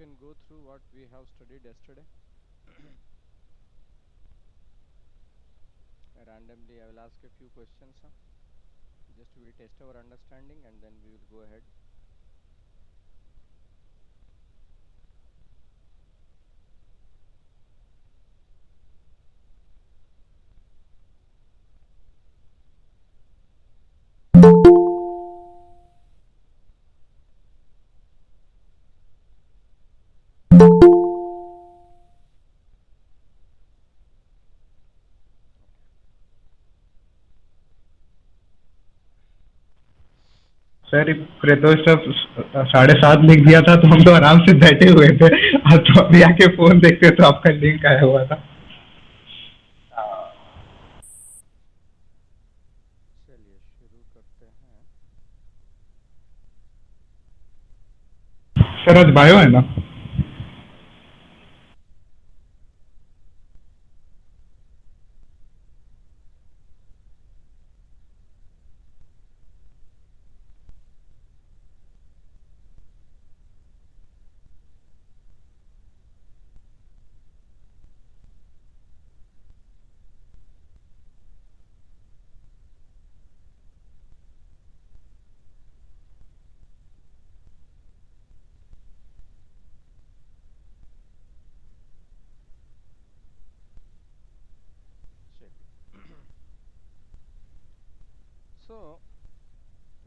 can go through what we have studied yesterday. Randomly, I will ask a few questions. Just we will test our understanding and then we will go ahead. Sir Pratosh अब 7:30 लिख दिया था तो हम तो आराम से बैठे हुए थे। आप तो अभी आके फोन देखते तो आपका लिंक आया हुआ था। चलिए शुरू करते हैं। सर आज बायो है ना? चलिए so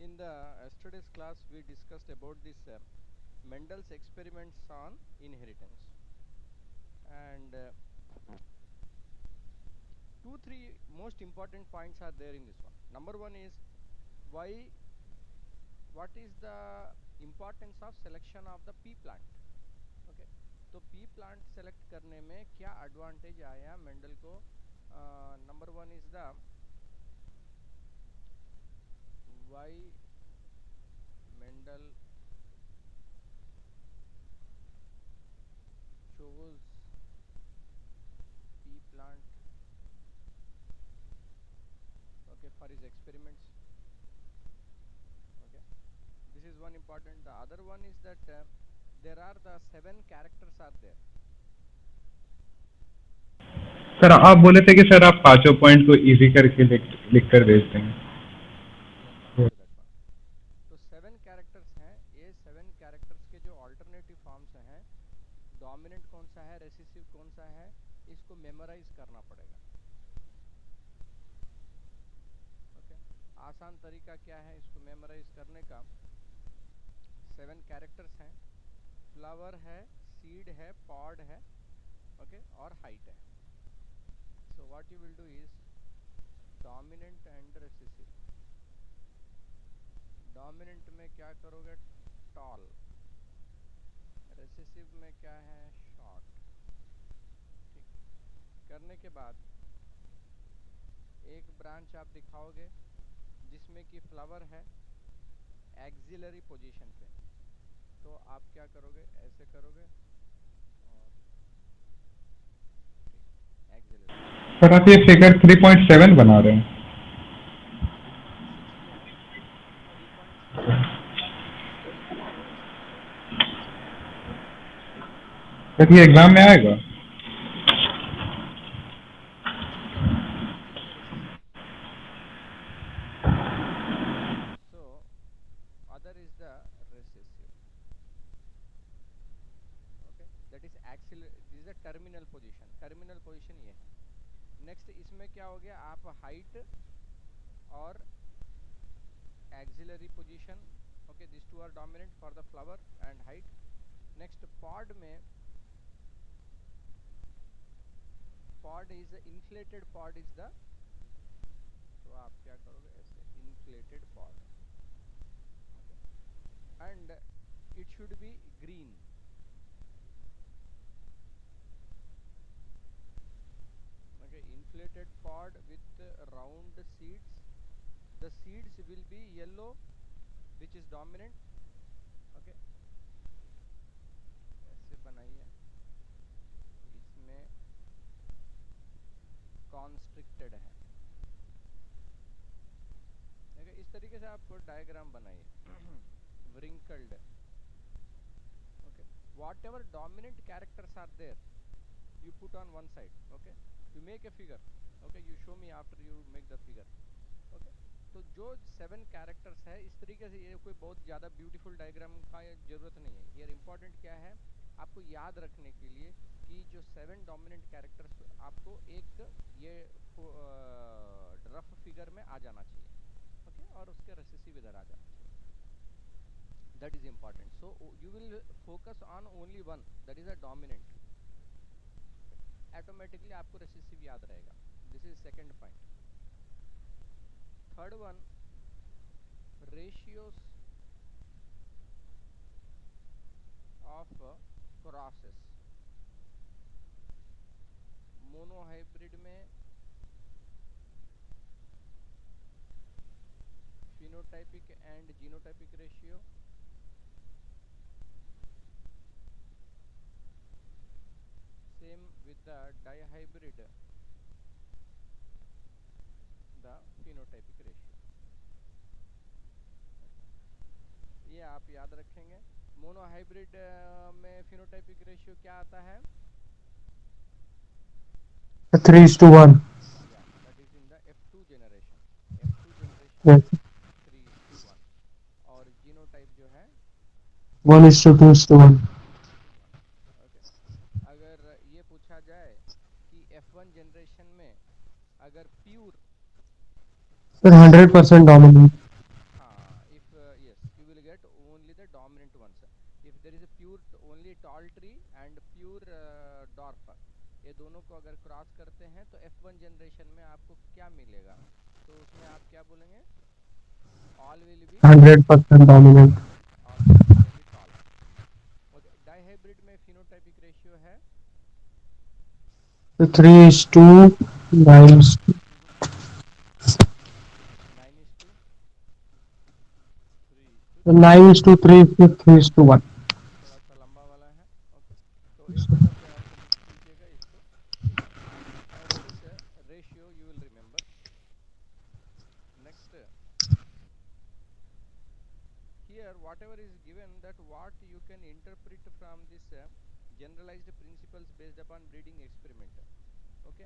in the yesterday's class we discussed about this Mendel's experiments on inheritance and 2-3 most important points are there in this one. Number one is why what is the importance of selection of the pea plant. Okay, तो pea plant select करने में क्या advantage आया Mendel को. Number one is the why Mendel chose pea plant, okay, for his experiments. Okay, this is one important. The other one is that there are the 7 characters are there. Sir आप बोले थे कि sir आप पांचों point को easy करके लिख कर भेज देंगे। Yes, I told that one. तो 7 कैरेक्टर्स हैं. ये 7 कैरेक्टर्स के जो ऑल्टरनेटिव फॉर्म्स हैं, डोमिनेंट कौन सा है, रेसिसिव कौन सा है, इसको मेमोराइज करना पड़ेगा. ओके, आसान तरीका क्या है इसको मेमोराइज करने का. 7 कैरेक्टर्स हैं. फ्लावर है, सीड है, पॉड है, ओके, और हाइट है. So what you will do is dominant and recessive. Dominant में क्या करोगे, टॉल. रेसिसिव में क्या है, शॉर्ट. ठीक, करने के बाद एक ब्रांच आप दिखाओगे जिसमें कि फ्लावर है एक्सिलरी पोजीशन पे. तो आप क्या करोगे, ऐसे करोगे और ठीक एक्सिलरी. सर आप ये फिगर 3.7 बना रहे हैं? 3.6 में 3.7 में सर ये एग्जाम में आएगा? this is the recessive. So other is the recessive. Okay, that is axillary. This is the terminal position. Terminal position ये है. नेक्स्ट इसमें क्या हो गया, आप हाइट और axillary position, okay, this two are dominant for the flower and height. Next pod में, pod is inflated, pod is the, तो आप क्या करोगे ऐसे inflated pod. Okay, and it should be green. Okay, inflated pod with round seeds. The seeds will be yellow, which is dominant. Okay, ऐसे बनाइए. इसमें constricted है. okay, इस तरीके से आप डायग्राम बनाइए. wrinkled. okay, whatever dominant characters are there, you put on one side. Okay, you make a figure. Okay, you show me after you make the figure. Okay, तो जो 7 कैरेक्टर्स है, इस तरीके से, ये कोई बहुत ज़्यादा ब्यूटीफुल डायग्राम का ज़रूरत नहीं है। ये इम्पॉर्टेंट क्या है आपको याद रखने के लिए कि जो 7 डोमिनेंट कैरेक्टर्स आपको एक ये रफ फिगर में आ जाना चाहिए। ओके, और उसके रेसेसिव इधर आ जाना चाहिए। That is important. So you will focus on only one, that is a dominant. Automatically आपको रेसेसिव याद रहेगा। This is second point. Third one, ratios of crosses। Monohybrid में phenotypic and genotypic ratio, same with the dihybrid, the phenotypic ratio। ये आप याद रखेंगे। Monohybrid में phenotypic ratio क्या आता है? 3:1. Yeah, that is in the F2 generation। F2 generation Yes. में 3:1 और जीनोटाइप जो है 1:2:1. ओके। अगर ये पूछा जाए कि F1 जनरेशन में अगर प्योर, Sir, 100% dominant. हाँ, if yes, you will get only the dominant ones। if there is a pure only tall tree and pure dwarf, ये दोनों को अगर क्रॉस करते हैं तो F1 जनरेशन में आपको क्या मिलेगा? तो उसमें आप क्या बोलेंगे? all will be 100% dominant. all will be tall। Okay, dihybrid में phenotypic ratio है 3:9. 9:3:3। 9:3, 3:1. थोड़ा सा लंबा वाला है। ओके, तो एक दफ़ा से आप लिख लीजिएगा इसको, ठीक है। और this ratio you will remember. Next, here whatever is given, that what you can interpret from this generalized principles based upon breeding experiment। Okay,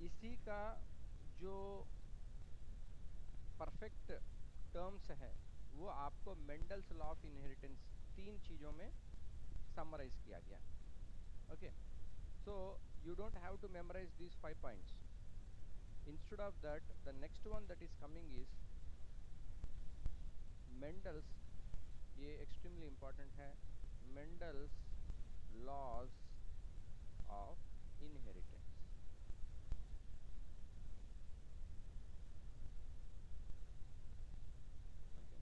इसी का जो परफेक्ट टर्म्स है वो आपको मेंडल्स लॉ ऑफ इनहेरिटेंस 3 चीज़ों में समराइज किया गया। Okay, so you don't have to memorize these 5 points। instead of that, the next one that is coming is Mendel's, ये extremely important है, Mendel's laws of inheritance। okay,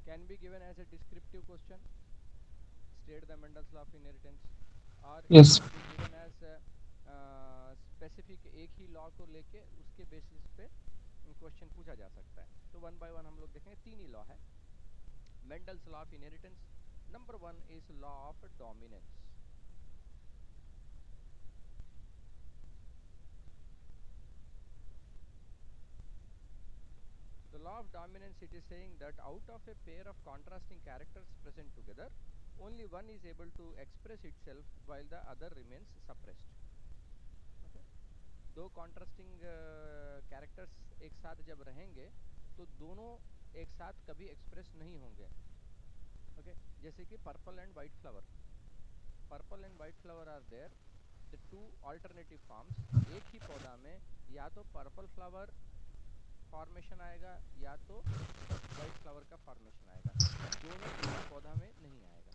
can be given as a descriptive question, state the Mendel's law of inheritance, or Yes. it can be given as specific एक ही law को लेके उसके basis पे question पूछा जा सकता है। तो वन बाय वन हम लोग देखेंगे। 3 ही लॉ है Mendel's law of inheritance. Number 1 is law of dominance. The law of dominance, it is saying that out of a pair of contrasting characters present together, only one is able to express itself while the other remains suppressed। okay? दो contrasting characters एक साथ जब रहेंगे तो दोनों एक साथ कभी एक्सप्रेस नहीं होंगे। ओके, जैसे कि purple and white flower, purple and white flower are there, the two alternative forms. एक ही पौधा में या तो पर्पल फ्लावर फॉर्मेशन आएगा या तो वाइट फ्लावर का फॉर्मेशन आएगा, दोनों एक ही पौधा में नहीं आएगा।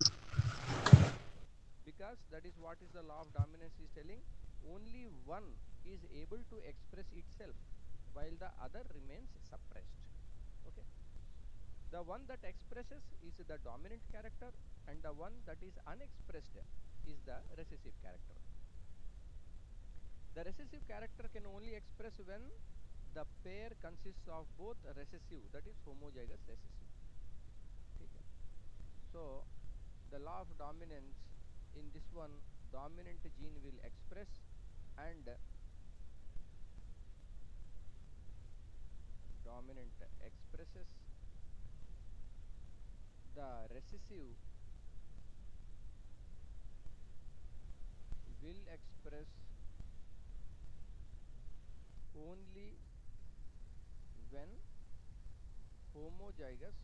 Because that is what is the law of dominance is telling, only one is able to express itself while the other remains suppressed। okay, the one that expresses is the dominant character and the one that is unexpressed is the recessive character। the recessive character can only express when the pair consists of both recessive, that is homozygous recessive। ठीक है, so the law of dominance in this one, dominant gene will express and dominant expresses, the recessive will express only when homozygous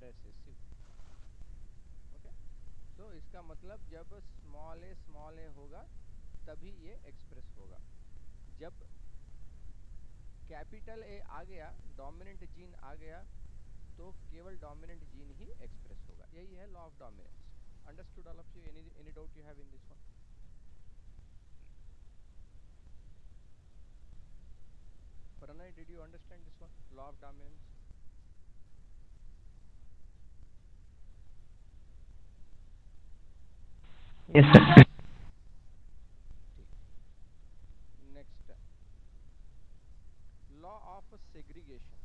recessive. Okay, तो इसका मतलब जब small ए होगा तभी ये express होगा। जब कैपिटल ए आ गया, डोमिनेंट जीन आ गया, तो केवल डोमिनेंट जीन ही एक्सप्रेस होगा। यही है law of dominance. Understood all of you? Any doubt you have in this one? Pranay, did you understand this one, law of dominance? Yes, sir. Next, law of segregation.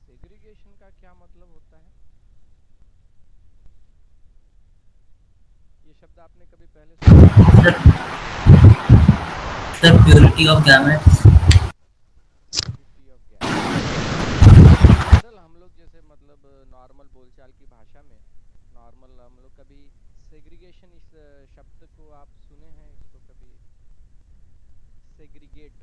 Segregation का क्या मतलब होता है? ये शब्द आपने कभी पहले सुना? Sir purity of gametes. Purity of gametes हम लोग जैसे मतलब नॉर्मल बोलचाल की भाषा में नॉर्मल हम लोग कभी सेग्रीगेशन इस शब्द को आप सुने हैं? इसको कभी सेग्रीगेट?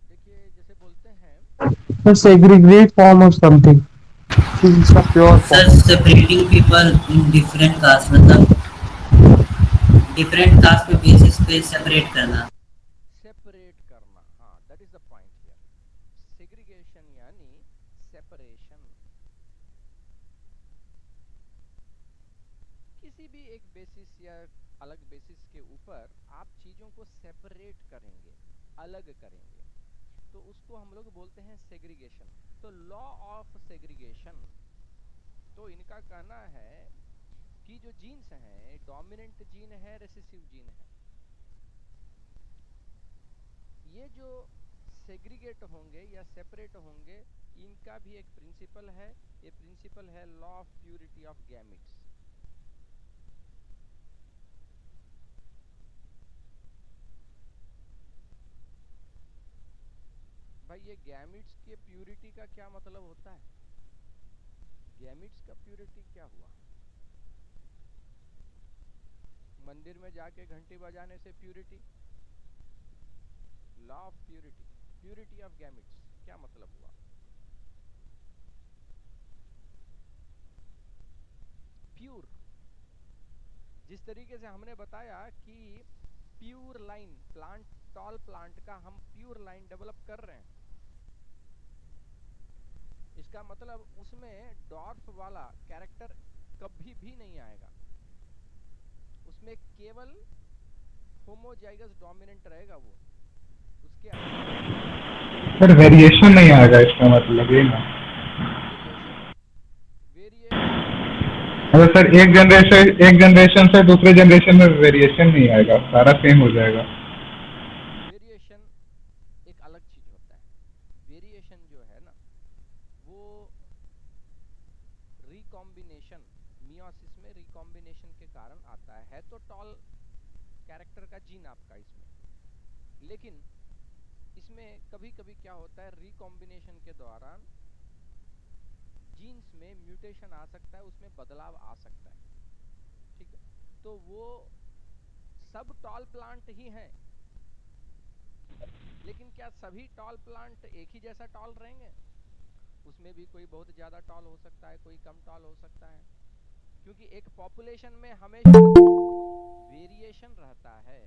देखिए जैसे बोलते हैं The segregate form of something. It's a pure sir form. Separating people in different caste, मतलब डिफरेंट कास्ट पे बेसिस पे सेपरेट करना। सेपरेट करना, हाँ, that is the point here. Segregation यानी सेपरेशन। किसी भी एक बेसिस या अलग बेसिस के ऊपर आप चीजों को सेपरेट करेंगे, अलग करेंगे, तो उसको हम लोग बोलते हैं सेग्रीगेशन। तो लॉ ऑफ सेग्रीगेशन, तो इनका कहना है कि जो जीन्स हैं, डोमिनेंट जीन है, रेसेसिव जीन है, ये जो सेग्रीगेट होंगे या सेपरेट होंगे, इनका भी एक प्रिंसिपल है। ये प्रिंसिपल है law of purity of gametes. भाई ये गैमेट्स के प्यूरिटी का क्या मतलब होता है? गैमेट्स का प्यूरिटी क्या हुआ? मंदिर में जाके घंटी बजाने से purity? Law of purity, purity of gametes क्या मतलब हुआ? प्यूर, जिस तरीके से हमने बताया कि pure line plant, tall plant का हम प्यूर लाइन डेवलप कर रहे हैं, इसका मतलब उसमें डॉर्फ वाला कैरेक्टर कभी भी नहीं आएगा, उसमें केवल होमोजाइगस डोमिनेंट रहेगा वो, उसके सर वेरिएशन नहीं आएगा, इसका मतलब ये ना। मतलब सर एक जनरेशन से दूसरे जनरेशन में वेरिएशन नहीं आएगा, सारा सेम हो जाएगा। वेरिएशन एक अलग चीज होता है। वेरिएशन जो है ना, वो रिकॉम्बिनेशन, मियोसिस में रिकॉम्बिनेशन के कारण आता है तो टॉल कैरेक्टर का जीन आपका इसमें, लेकिन इसमें कभी कभी क्या होता है, रिकॉम्बिनेशन के दौरान जीन्स में म्यूटेशन आ सकता है, उसमें बदलाव आ सकता है, ठीक है? तो वो सब टॉल प्लांट ही हैं, लेकिन क्या सभी टॉल प्लांट एक ही जैसा टॉल रहेंगे? उसमें भी कोई बहुत ज्यादा टॉल हो सकता है, कोई कम टॉल हो सकता है, क्योंकि एक पॉपुलेशन में हमेशा वेरिएशन रहता है।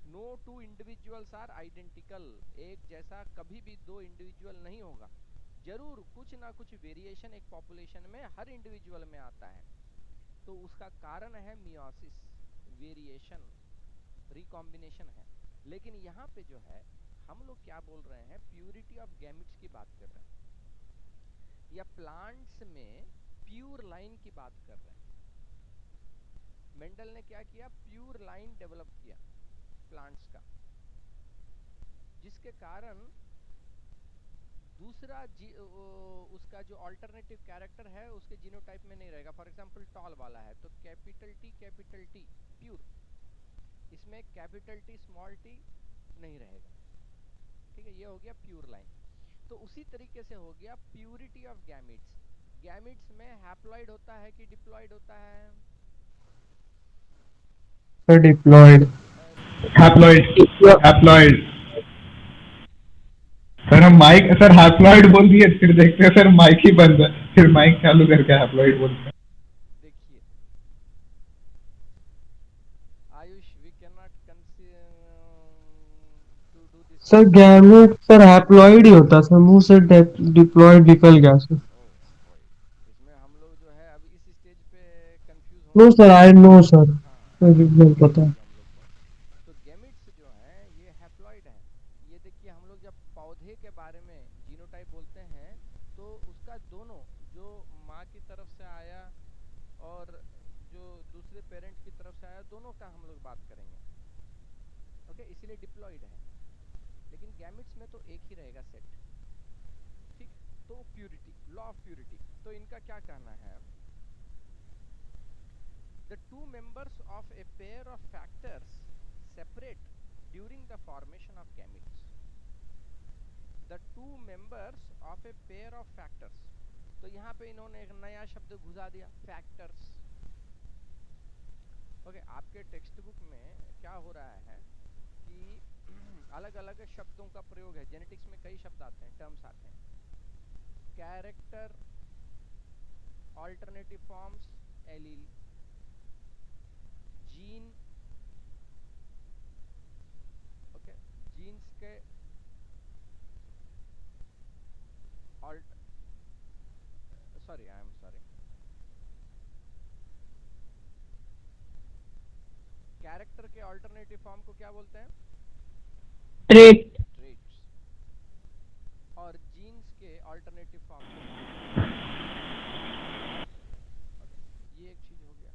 No two individuals are identical, एक जैसा कभी भी दो इंडिविजुअल नहीं होगा, जरूर कुछ ना कुछ वेरिएशन एक पॉपुलेशन में हर इंडिविजुअल में आता है। तो उसका कारण है मियोसिस, वेरिएशन, रिकॉम्बिनेशन है। लेकिन यहाँ पे जो है हम लोग क्या बोल रहे हैं, प्यूरिटी ऑफ गैमेट्स की बात कर रहे हैं, या प्लांट्स में प्यूर लाइन की बात कर रहे हैं। मेंडल ने क्या किया, प्यूर लाइन डेवलप किया प्लांट्स का, जिसके कारण दूसरा उसका जो अल्टरनेटिव कैरेक्टर है उसके जीनोटाइप में नहीं रहेगा। फॉर एग्जांपल टॉल वाला है तो कैपिटल टी प्योर, इसमें कैपिटल टी स्मॉल टी नहीं रहेगा। ठीक है, ये हो गया प्योर लाइन। तो उसी तरीके से हो गया प्यूरिटी ऑफ गैमिट्स। गैमिट्स में हैप्लॉइड होता है कि डिप्लॉइड होता है? डिप्लॉयड। हैप्लॉइड। हैप्लॉइड। सर हम माइक, सर हैप्लॉइड बोल दिए, फिर देखते हैं सर माइक ही बंद है, फिर माइक चालू करके हैप्लॉइड बोलते हैं। देखिए Ayush, we can not to do this. Sir gamete sir haploid ही होता सर, मुंह से डिप्लॉयड निकल गया सर। इसमें हम लोग जो है अभी इस स्टेज पे कंफ्यूज नो होंगे। सर, आई नो सर, हाँ, मुझे नहीं पता। हम लोग को तो गैमेट्स जो हैं ये हैप्लॉइड हैं। ये देखिए हम लोग जब पौधे के बारे में जीनोटाइप बोलते हैं तो उसका दोनों, जो माँ की तरफ से आया और जो दूसरे पेरेंट की तरफ से आया, दोनों का हम लोग बात करेंगे। ओके, इसीलिए डिप्लॉइड है। लेकिन गैमेट्स में तो एक ही रहेगा सेट। ठीक, तो प्यूरिटी, लॉ ऑफ प्यूरिटी, तो इनका क्या कहना है? The two members of a pair of factors separate during the formation of gametes. The two members of a pair of factors. तो यहाँ पे इन्होंने एक नया शब्द घुसा दिया, फैक्टर्स। ओके, आपके टेक्स्ट बुक में क्या हो रहा है कि अलग अलग शब्दों का प्रयोग है। जेनेटिक्स में कई शब्द आते हैं, टर्म्स आते हैं। Character, alternative forms, allele, gene. Okay, genes के sorry, I am sorry, character के ऑल्टरनेटिव फॉर्म को क्या बोलते हैं? ट्रेट। ट्रेट्स। और जीन्स के ऑल्टरनेटिव फॉर्म को okay, ये एक चीज हो गया।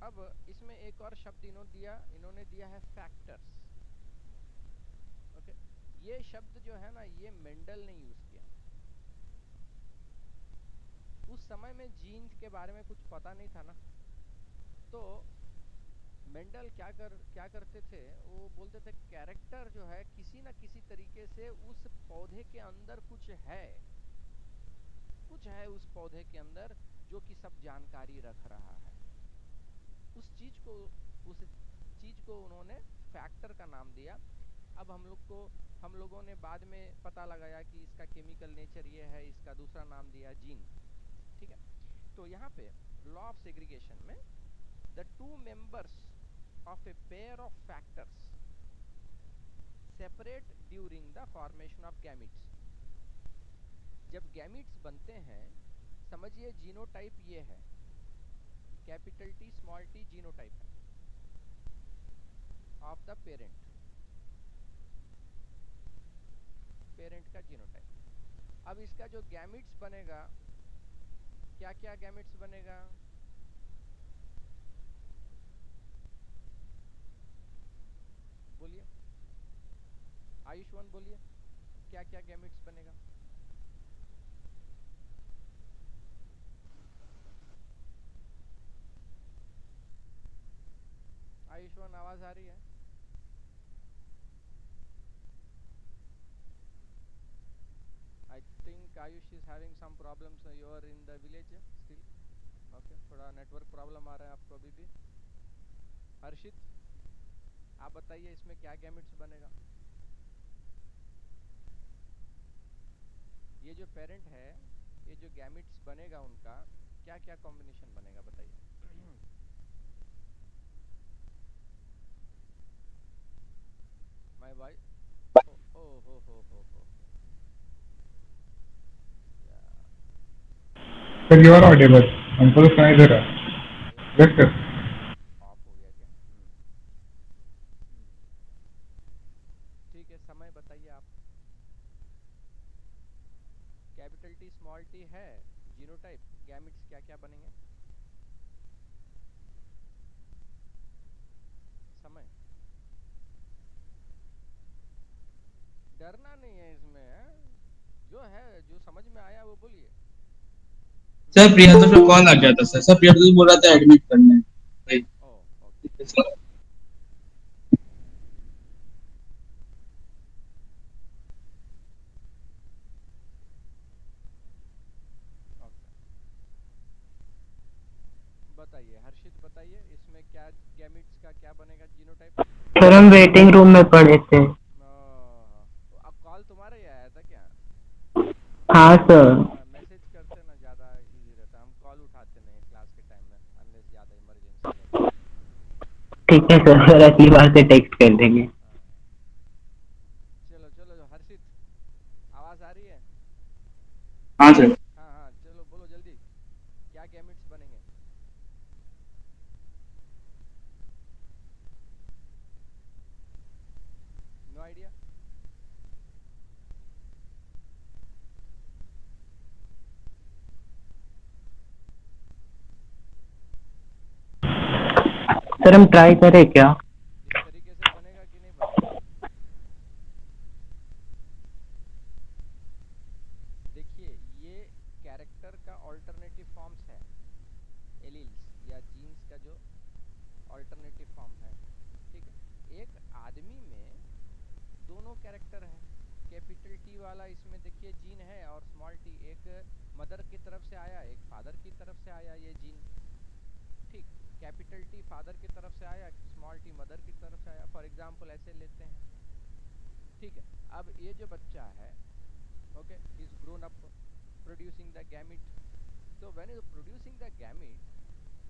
अब इसमें एक और शब्द इन्होंने दिया है फैक्टर्स। ओके, ये शब्द जो है ना, ये मेंडल ने यूज किया। उस समय में जीन्स के बारे में कुछ पता नहीं था ना, तो मेंडल क्या करते थे, वो बोलते थे कैरेक्टर जो है किसी ना किसी तरीके से उस पौधे के अंदर कुछ है उस पौधे के अंदर जो कि सब जानकारी रख रहा है। उस चीज को उन्होंने फैक्टर का नाम दिया। अब हम लोगों ने बाद में पता लगाया कि इसका केमिकल नेचर ये है, इसका दूसरा नाम दिया जीन। ठीक है, तो यहाँ पे लॉ ऑफ सेग्रीगेशन में the two members of a pair of factors separate during the formation of gametes. जब गैमीट्स बनते हैं, समझिए जीनोटाइप ये है, capital T small T genotype है ऑफ द पेरेंट का जीनोटाइप। अब इसका जो गैमीट्स बनेगा, क्या क्या गैमीट्स बनेगा? बोलिए, आयुष्मान बोलिए, क्या क्या गैमेट्स बनेगा? आयुष्मान, आवाज आ रही है? I think Ayush is having some problems, you are in the village still. Okay, थोड़ा नेटवर्क प्रॉब्लम आ रहा है आपको अभी भी। हर्षित, आप बताइए इसमें क्या गैमेट्स बनेगा? ये जो पेरेंट है, ये जो गैमेट्स बनेगा उनका क्या क्या कॉम्बिनेशन बनेगा, बताइए। माय भाई, ओ हो सर यू आर ऑडिबल, हमको तो सुनाई दे रहा है। Yes sir. ऑफ हो गया क्या? ठीक है, समय बताइए आप। कैपिटल टी स्मॉल टी है जीनोटाइप, गैमेट्स क्या क्या बनेंगे? समय, डरना नहीं है इसमें है? है, जो समझ में आया वो बोलिए। सर प्रियंका का कॉल आ गया था सर प्रियंका बोल रहा था एडमिट करना है। ओ ओके ओके, बताइए हर्षित, बताइए इसमें क्या गैमिट्स का क्या बनेगा जीनोटाइप। सर हम वेटिंग रूम में पढ़े थे। अब कॉल तुम्हारा ही आया था क्या? हाँ सर। मैसेज करते ना, ज़्यादा इजी रहता। हम कॉल उठाते नहीं क्लास के टाइम में अनलेस ज़्यादा इमरजेंसी रहता। ठीक है सर अगली बार से टेक्स्ट कर देंगे। हाँ, चलो चलो हर्षित, आवाज़ आ रही है? हाँ सर। हाँ हाँ चलो बोलो जल्दी, क्या गैमिट्स बनेंगे? No idea. सर हम ट्राई करें क्या? इस तरीके से बनेगा कि नहीं बनेगा? देखिए ये कैरेक्टर का ऑल्टरनेटिव फॉर्म्स है, एलील्स या जीन्स का जो ऑल्टरनेटिव फॉर्म है। ठीक है, एक आदमी में दोनों कैरेक्टर है। कैपिटल टी वाला इसमें देखिए जीन है और स्मॉल टी, एक मदर की तरफ से आया, एक फादर की तरफ से आया ये जीन। ठीक, कैपिटल टी फादर की तरफ से आया, स्मॉल टी मदर की तरफ से आया। फॉर एग्जांपल ऐसे लेते हैं। ठीक है, अब ये जो बच्चा है, okay, is grown up producing the gamete. So when is producing the gamete,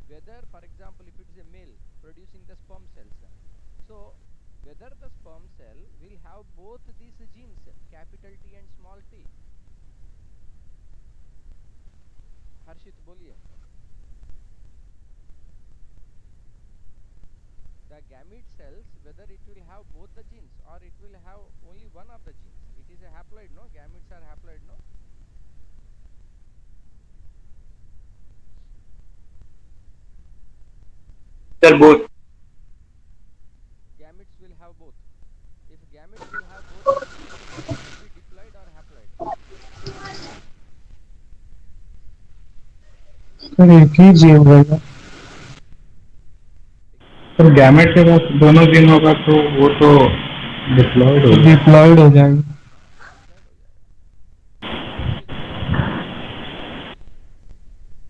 whether for example if it is a male producing the sperm cells, so whether the sperm cell will have both these genes, capital T and small t. हर्षित बोलिए, the gamete cells whether it will have both the genes or it will have only one of the genes. It is a haploid, no? Gametes are haploid, no? Sir both. Gametes will have both. If gametes will have both the genes, then it will be diploid or haploid. Sir एक ही gene रहेगा। Sir gamete के पास दोनों gene होगा तो वो तो diploid हो जाएगा। डिप्लॉयड हो जाएंगे। हाँ डिप्लॉयड हो जाएगा। हर्षित बोलो,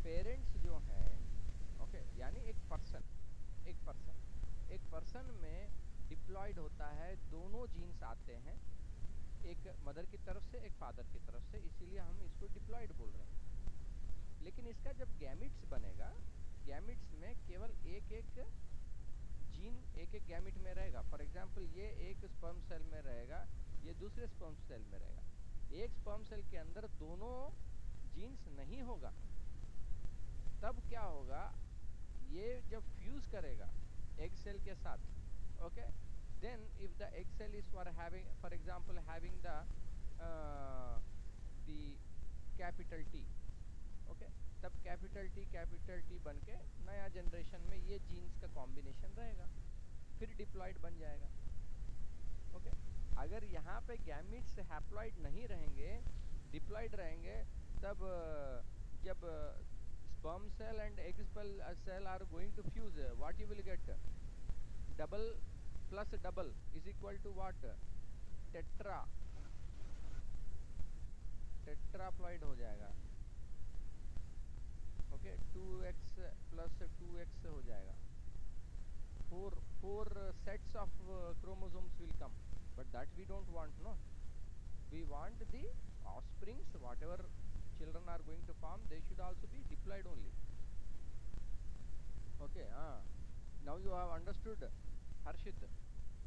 पेरेंट्स जो हैं, ओके, यानी एक पर्सन में डिप्लॉयड होता है, दोनों जीन्स आते हैं, एक मदर की तरफ से एक फादर की तरफ से, इसीलिए हम इसको डिप्लॉयड बोल रहे हैं। लेकिन इसका जब गैमिट्स बनेगा, गैमिट्स में केवल एक एक जीन एक एक गैमिट में रहेगा। फॉर एग्जांपल ये एक स्पर्म सेल में रहेगा, ये दूसरे स्पर्म सेल में रहेगा। एक स्पर्म सेल के अंदर दोनों जीन्स नहीं होगा, तब क्या होगा, ये जब फ्यूज करेगा एग सेल के साथ, okay, then if the egg cell is for example having the capital T, okay, तब कैपिटल टी बन के नया जनरेशन में ये जीन्स का कॉम्बिनेशन रहेगा, फिर डिप्लॉयड बन जाएगा। ओके, अगर यहाँ पे गैमिट्स हैप्लॉइड नहीं रहेंगे, डिप्लॉयड रहेंगे, तब जब sperm cell and egg cell are going to fuse, what you will get? Double plus double is equal to what? Tetraploid हो जाएगा। ओके, 2x plus 2x हो जाएगा। four sets of chromosomes will come, but that we don't want, no? We want the offsprings, whatever children are going to form, they should also be diploid only. Okay, now you have understood, Harshit.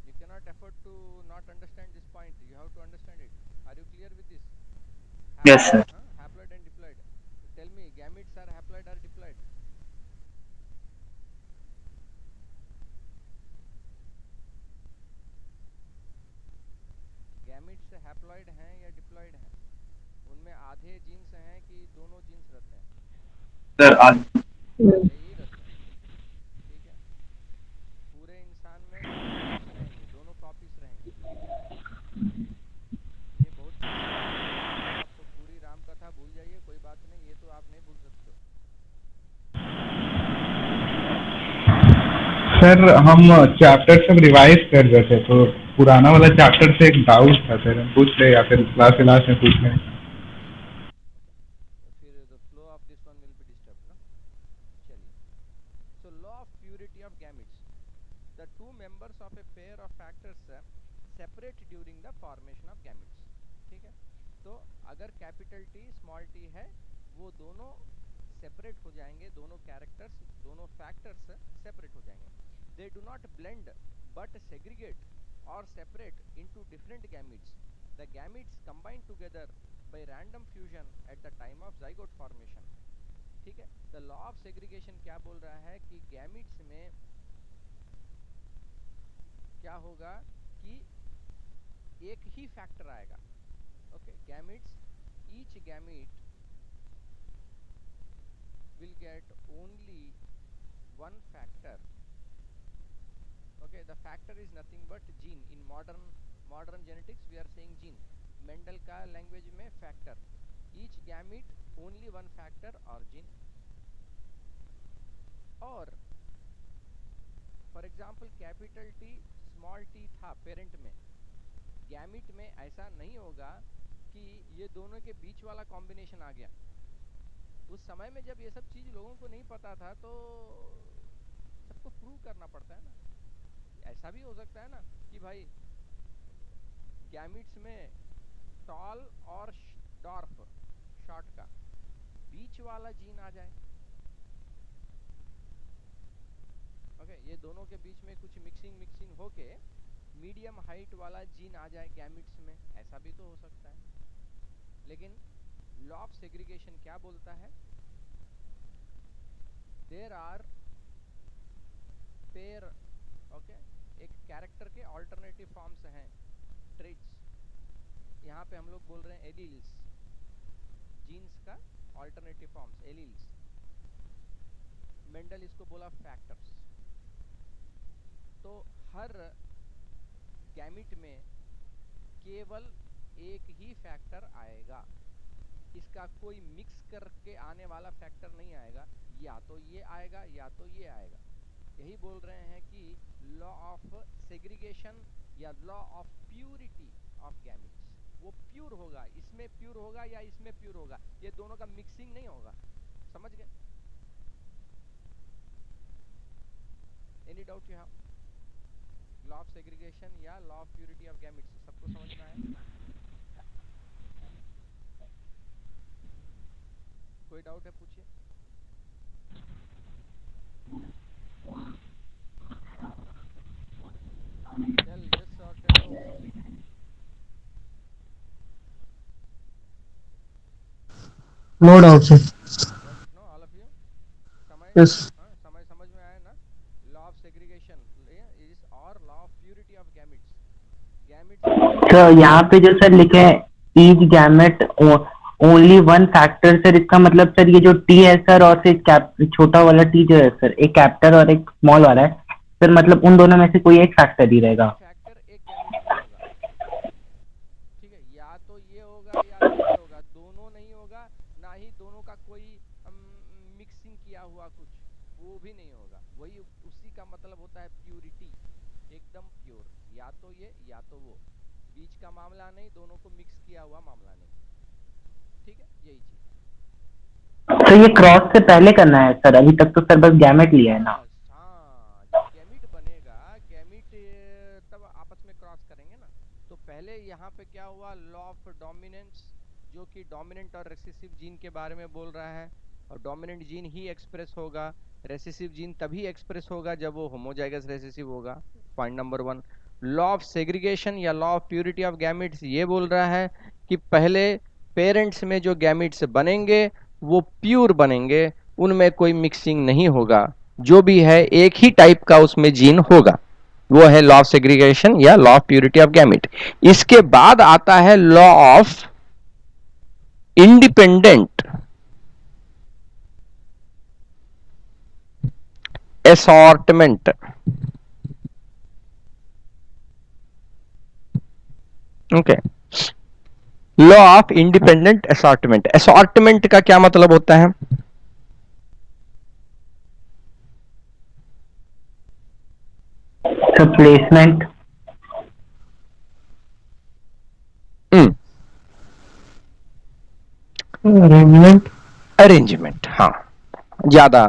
You cannot afford to not understand this point. You have to understand it. Are you clear with this? Yes sir। Haploid and diploid. Tell me, gametes are haploid or diploid? Gametes haploid हैं या diploid हैं? उनमें आधे jeans हैं कि दोनों jeans रहते हैं? सर आज आधे ही रहते हैं। ठीक है, पूरे इंसान में कॉपीज रहेंगे, दोनों कॉपीज रहेंगे। ठीक है, ये बहुत आपको सर हम चैप्टर सब रिवाइज कर रहे थे, तो पुराना वाला चैप्टर से एक डाउट था सर, हम पूछ रहे या फिर क्लास में पूछ रहे। फिर the flow of this one will be disturb ना। चलिए, so law of purity of gametes, the two members of a pair of factors separate during the formation of gametes. ठीक है, तो अगर कैपिटल टी स्मॉल टी है, वो दोनों separate हो जाएंगे, दोनों कैरेक्टर्स, दोनों फैक्टर्स सेपरेट हो जाएंगे। They do not blend but segregate और separate into different gametes. The gametes combine together by random fusion at the time of zygote formation. ठीक है, द लॉ ऑफ सेग्रीगेशन क्या बोल रहा है कि गैमेट्स में क्या होगा कि एक ही फैक्टर आएगा। Okay, gametes, each gamete will get only one factor. Okay, the factor is nothing but gene. In modern genetics we are saying gene. Mendel का language में factor. Each gamete only one factor or gene. और for example capital T small t था parent में, gamete में ऐसा नहीं होगा कि ये दोनों के बीच वाला कॉम्बिनेशन आ गया। उस समय में जब ये सब चीज लोगों को नहीं पता था तो सबको प्रूव करना पड़ता है ना। ऐसा भी हो सकता है ना कि भाई गैमेट्स में टॉल और डॉर्फ शॉर्ट का बीच वाला जीन आ जाए। ओके, ये दोनों के बीच में कुछ मिक्सिंग होके मीडियम हाइट वाला जीन आ जाए गैमेट्स में, ऐसा भी तो हो सकता है। लेकिन लॉ ऑफ सेग्रीगेशन क्या बोलता है? देयर आर पेयर, ओके, एक कैरेक्टर के ऑल्टरनेटिव फॉर्म्स हैं, ट्रेट्स। यहाँ पे हम लोग बोल रहे हैं एलील्स, जीन्स का ऑल्टरनेटिव फॉर्म्स एलील्स। मेंडल इसको बोला फैक्टर्स। तो हर गैमेट में केवल एक ही फैक्टर आएगा, इसका कोई मिक्स करके आने वाला फैक्टर नहीं आएगा। या तो ये आएगा या तो ये आएगा। यही बोल रहे हैं कि लॉ ऑफ सेग्रीगेशन या law of purity of gametes, वो प्योर होगा, इसमें प्योर होगा या इसमें प्योर होगा, ये दोनों का मिक्सिंग नहीं होगा। समझ गए? Any doubt you have? Law of segregation या law of purity of gametes सबको समझ में आया? कोई डाउट है पूछिए। Tell yes or tell no. No doubt, sir. No, all of you? Yes. समय समझ में आया ना? Law of segregation is or law of purity of gametes. Gametes. तो यहाँ पे जो सर लिखे है each gamete only one factor, sir इसका मतलब सर ये जो टी है सर और फिर छोटा वाला टी जो है सर, एक कैपिटल और एक स्मॉल वाला है सर, मतलब उन दोनों में से कोई एक फैक्टर ही रहेगा। फैक्टर एक गैमेट में होगा। ठीक है, या तो ये होगा या तो ये होगा, दोनों नहीं होगा, ना ही दोनों का कोई मिक्सिंग किया हुआ कुछ, वो भी नहीं होगा। वही उसी का मतलब होता है प्यूरिटी, एकदम प्योर, या तो ये या तो वो, बीच का मामला नहीं, दोनों को मिक्स किया हुआ मामला नहीं। ठीक है, यही चीज। तो ये क्रॉस से पहले करना है सर, अभी तक तो सर बस गैमेट लिया है ना। हाँ, जब गैमेट बनेगा, गैमेट तब आपस में क्रॉस करेंगे ना। तो पहले यहाँ पे क्या हुआ, लॉ ऑफ डोमिनेंस, जो कि डोमिनेंट और रेसेसिव जीन के बारे में बोल रहा है। और डोमिनेंट जीन ही एक्सप्रेस होगा, रेसेसिव जीन तभी एक्सप्रेस होगा जब वो होमोजाइगस रेसेसिव होगा। Point number 1। Law of segregation या law of purity of gametes ये बोल रहा है कि पहले पेरेंट्स में जो गैमेट्स बनेंगे वो प्योर बनेंगे, उनमें कोई मिक्सिंग नहीं होगा, जो भी है एक ही टाइप का उसमें जीन होगा। वो है लॉ ऑफ सेग्रीगेशन या law of purity of gamete. इसके बाद आता है law of independent assortment. Okay, law of independent assortment. Assortment का क्या मतलब होता है? Sir placement. Arrangement. अरेंजमेंट, हाँ, ज्यादा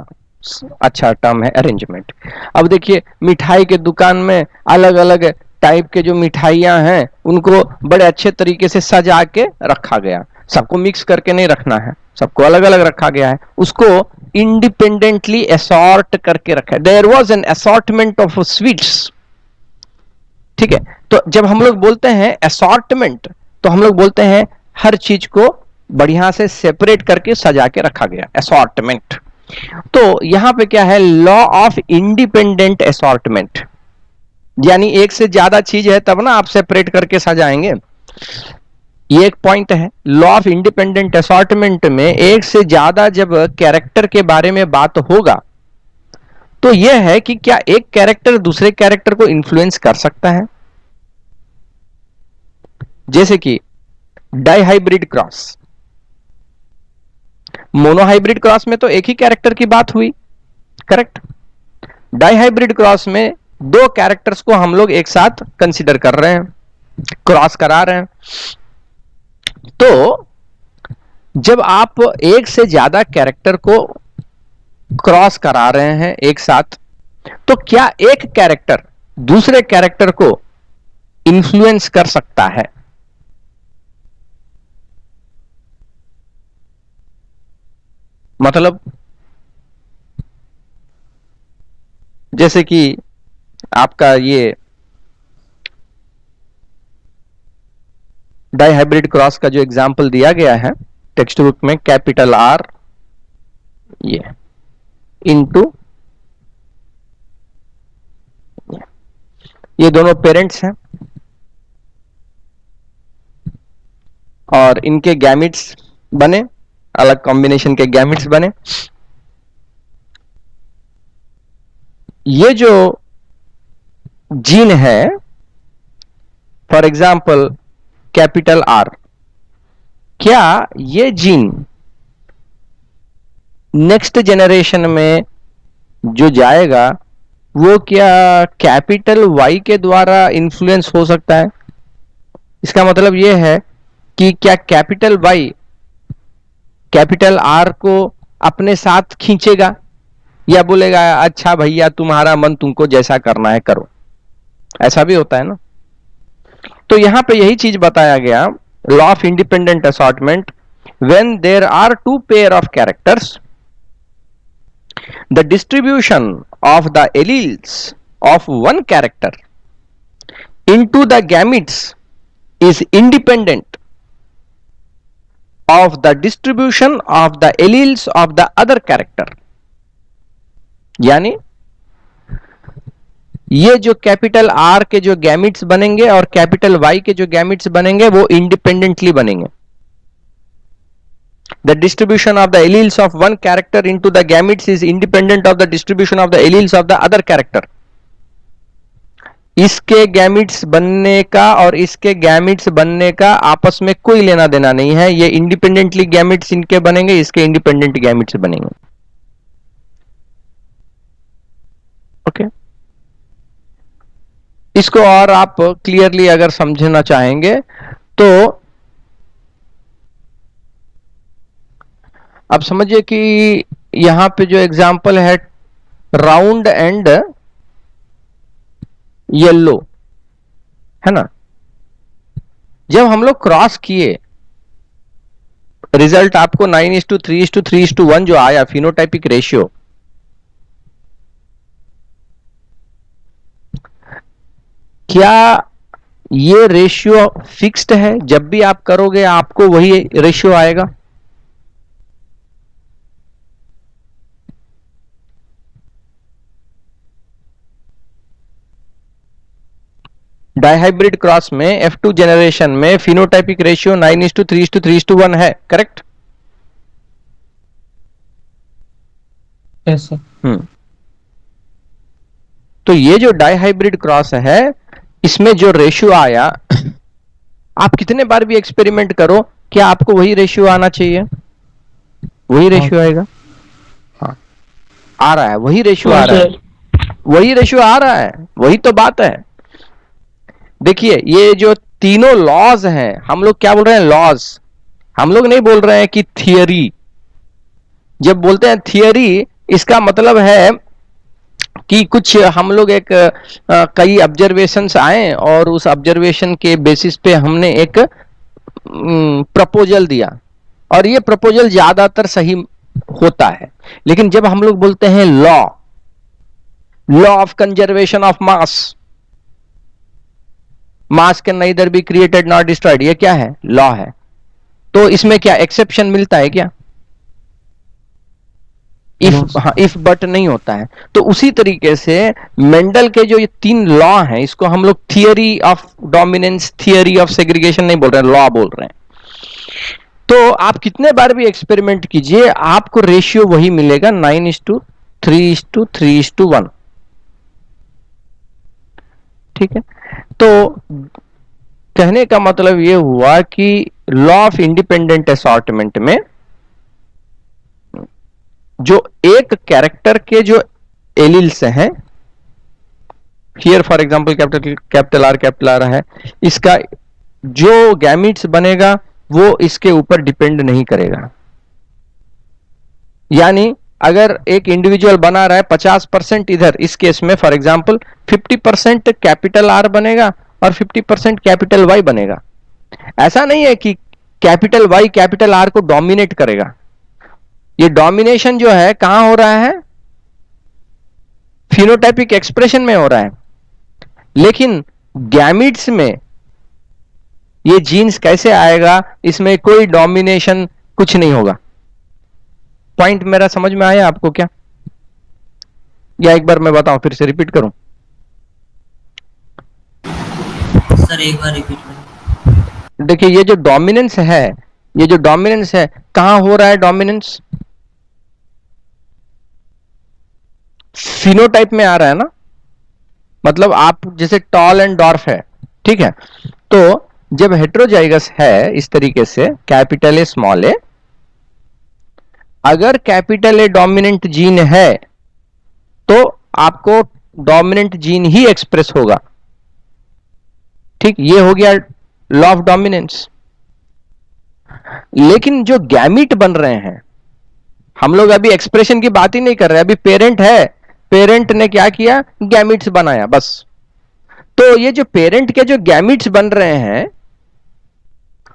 अच्छा टर्म है अरेंजमेंट। अब देखिए मिठाई के दुकान में अलग अलग टाइप के जो मिठाइयां हैं उनको बड़े अच्छे तरीके से सजा के रखा गया, सबको मिक्स करके नहीं रखना है, सबको अलग अलग रखा गया है, उसको इंडिपेंडेंटली असॉर्ट करके रखा है। There was an assortment of sweets, ठीक है। तो जब हम लोग बोलते हैं असॉर्टमेंट तो हम लोग बोलते हैं हर चीज को बढ़िया से सेपरेट करके सजा के रखा गया, असॉर्टमेंट। तो यहां पे क्या है, लॉ ऑफ इंडिपेंडेंट असॉर्टमेंट, यानी एक से ज्यादा चीज है तब ना आप सेपरेट करके सजाएंगे, ये एक पॉइंट है। लॉ ऑफ इंडिपेंडेंट असॉर्टमेंट में एक से ज्यादा जब कैरेक्टर के बारे में बात होगा तो यह है कि क्या एक कैरेक्टर दूसरे कैरेक्टर को इन्फ्लुएंस कर सकता है। जैसे कि डाइहाइब्रिड क्रॉस, मोनोहाइब्रिड क्रॉस में तो एक ही कैरेक्टर की बात हुई, करेक्ट। डाइहाइब्रिड क्रॉस में दो कैरेक्टर्स को हम लोग एक साथ कंसीडर कर रहे हैं, क्रॉस करा रहे हैं। तो जब आप एक से ज्यादा कैरेक्टर को क्रॉस करा रहे हैं एक साथ, तो क्या एक कैरेक्टर दूसरे कैरेक्टर को इन्फ्लुएंस कर सकता है? मतलब जैसे कि आपका ये डाइहाइब्रिड क्रॉस का जो एग्जाम्पल दिया गया है टेक्स्ट बुक में, कैपिटल आर ये इनटू ये दोनों पेरेंट्स हैं और इनके गैमिट्स बने, अलग कॉम्बिनेशन के गैमिट्स बने। ये जो जीन है फॉर एग्जाम्पल कैपिटल आर, क्या ये जीन नेक्स्ट जेनरेशन में जो जाएगा वो क्या कैपिटल वाई के द्वारा इन्फ्लुएंस हो सकता है? इसका मतलब यह है कि क्या कैपिटल वाई कैपिटल आर को अपने साथ खींचेगा या बोलेगा अच्छा भैया तुम्हारा मन, तुमको जैसा करना है करो, ऐसा भी होता है ना। तो यहां पे यही चीज बताया गया, law of independent assortment, when there are two pair of characters the distribution of the alleles of one character into the gametes is independent of the distribution of the alleles of the other character। यानी ये जो capital R के जो gametes बनेंगे और capital Y के जो gametes बनेंगे वो इंडिपेंडेंटली बनेंगे। The distribution of the alleles of one character into the gametes is independent of the distribution of the alleles of the other character। इसके गैमिट्स बनने का और इसके गैमिट्स बनने का आपस में कोई लेना देना नहीं है, ये इंडिपेंडेंटली गैमिट्स इनके बनेंगे, इसके इंडिपेंडेंट गैमिट्स बनेंगे। ओके, इसको और आप क्लियरली अगर समझना चाहेंगे तो अब समझिए कि यहां पे जो एग्जाम्पल है राउंड एंड येलो है ना, जब हम लोग क्रॉस किए रिजल्ट आपको 9:3:3:1 जो आया फिनोटाइपिक रेशियो, क्या ये रेशियो फिक्स्ड है? जब भी आप करोगे आपको वही रेशियो आएगा? डाइहाइब्रिड क्रॉस में F2 जेनरेशन में फिनोटाइपिक रेशियो 9:3:3:1 है, करेक्ट? Yes, sir. तो ये जो डाइहाइब्रिड क्रॉस है इसमें जो रेशियो आया, आप कितने बार भी एक्सपेरिमेंट करो क्या आपको वही रेशियो आना चाहिए? वही रेशियो आएगा? हाँ, आ रहा है, वही रेशियो आ रहा है, वही रेशियो आ रहा है, वही तो बात है। देखिए ये जो तीनों लॉज हैं, हम लोग क्या बोल रहे हैं? लॉज। हम लोग नहीं बोल रहे हैं कि थियरी। जब बोलते हैं थियरी, इसका मतलब है कि कुछ हम लोग एक कई ऑब्जर्वेशंस आए और उस ऑब्जर्वेशन के बेसिस पे हमने एक प्रपोजल दिया और ये प्रपोजल ज्यादातर सही होता है। लेकिन जब हम लोग बोलते हैं law of conservation of mass can neither be created not destroyed, ये क्या है? लॉ है। तो इसमें क्या एक्सेप्शन मिलता है क्या? इफ बट नहीं होता है। तो उसी तरीके से मेंडल के जो ये तीन लॉ हैं, इसको हम लोग theory of dominance, theory of segregation नहीं बोल रहे हैं, लॉ बोल रहे हैं। तो आप कितने बार भी एक्सपेरिमेंट कीजिए, आपको रेशियो वही मिलेगा, 9:3:3:1। ठीक है। तो कहने का मतलब यह हुआ कि लॉ ऑफ इंडिपेंडेंट असॉर्टमेंट में जो एक कैरेक्टर के जो एलिल्स हैं, here for example capital R है, इसका जो गैमीट्स बनेगा वो इसके ऊपर डिपेंड नहीं करेगा। यानी अगर एक इंडिविजुअल बना रहा है 50% इधर, इस केस में फॉर एग्जांपल 50% कैपिटल आर बनेगा और 50% कैपिटल वाई बनेगा। ऐसा नहीं है कि कैपिटल वाई कैपिटल आर को डोमिनेट करेगा। ये डोमिनेशन जो है कहां हो रहा है? फिनोटाइपिक एक्सप्रेशन में हो रहा है। लेकिन गैमीट्स में ये जीन्स कैसे आएगा, इसमें कोई डोमिनेशन कुछ नहीं होगा। पॉइंट मेरा समझ में आया आपको क्या? या एक बार मैं बताऊं, फिर से रिपीट करूं? सर एक बार रिपीट करें। देखिए ये जो डोमिनेंस है, ये जो डोमिनेंस है कहां हो रहा है? डोमिनेंस फिनोटाइप में आ रहा है ना। मतलब आप जैसे टॉल एंड डॉर्फ है, ठीक है, तो जब हेट्रोजाइगस है इस तरीके से कैपिटल ए स्मॉल ए, अगर कैपिटल ए डोमिनेंट जीन है तो आपको डोमिनेंट जीन ही एक्सप्रेस होगा। ठीक, ये हो गया लॉ ऑफ डोमिनेंस। लेकिन जो गैमीट बन रहे हैं, हम लोग अभी एक्सप्रेशन की बात ही नहीं कर रहे। अभी पेरेंट है, पेरेंट ने क्या किया? गैमीट्स बनाया, बस। तो ये जो पेरेंट के जो गैमीट्स बन रहे हैं,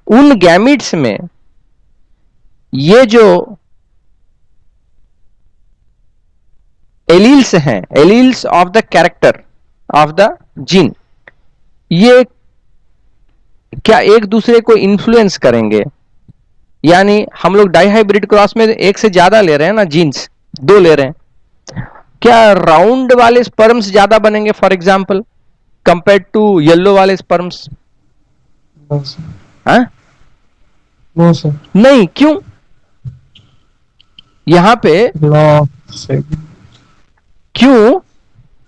उन गैमीट्स में ये जो एलील्स हैं, alleles of the character of the gene, ये क्या एक दूसरे को इन्फ्लुएंस करेंगे? यानी हम लोग डाइहाइब्रिड क्रॉस में एक से ज्यादा ले रहे हैं ना, जीन्स 2 ले रहे हैं। क्या राउंड वाले स्पर्म्स ज्यादा बनेंगे for example compare to yellow वाले स्पर्म्स? No sir. नहीं, क्यों? यहां पे क्यों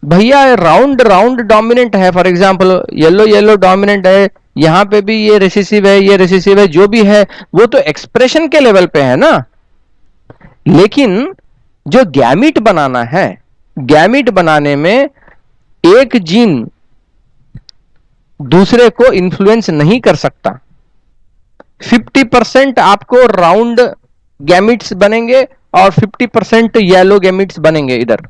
भैया? राउंड राउंड डोमिनेंट है, for example yellow yellow dominant है, यहां पे भी ये रिसेसिव है, ये रिसेसिव है, जो भी है वो तो एक्सप्रेशन के लेवल पे है ना। लेकिन जो गैमीट बनाना है, गैमीट बनाने में एक जीन दूसरे को इन्फ्लुएंस नहीं कर सकता। 50% आपको राउंड गैमीट्स बनेंगे और 50% येलो गैमीट्स बनेंगे इधर।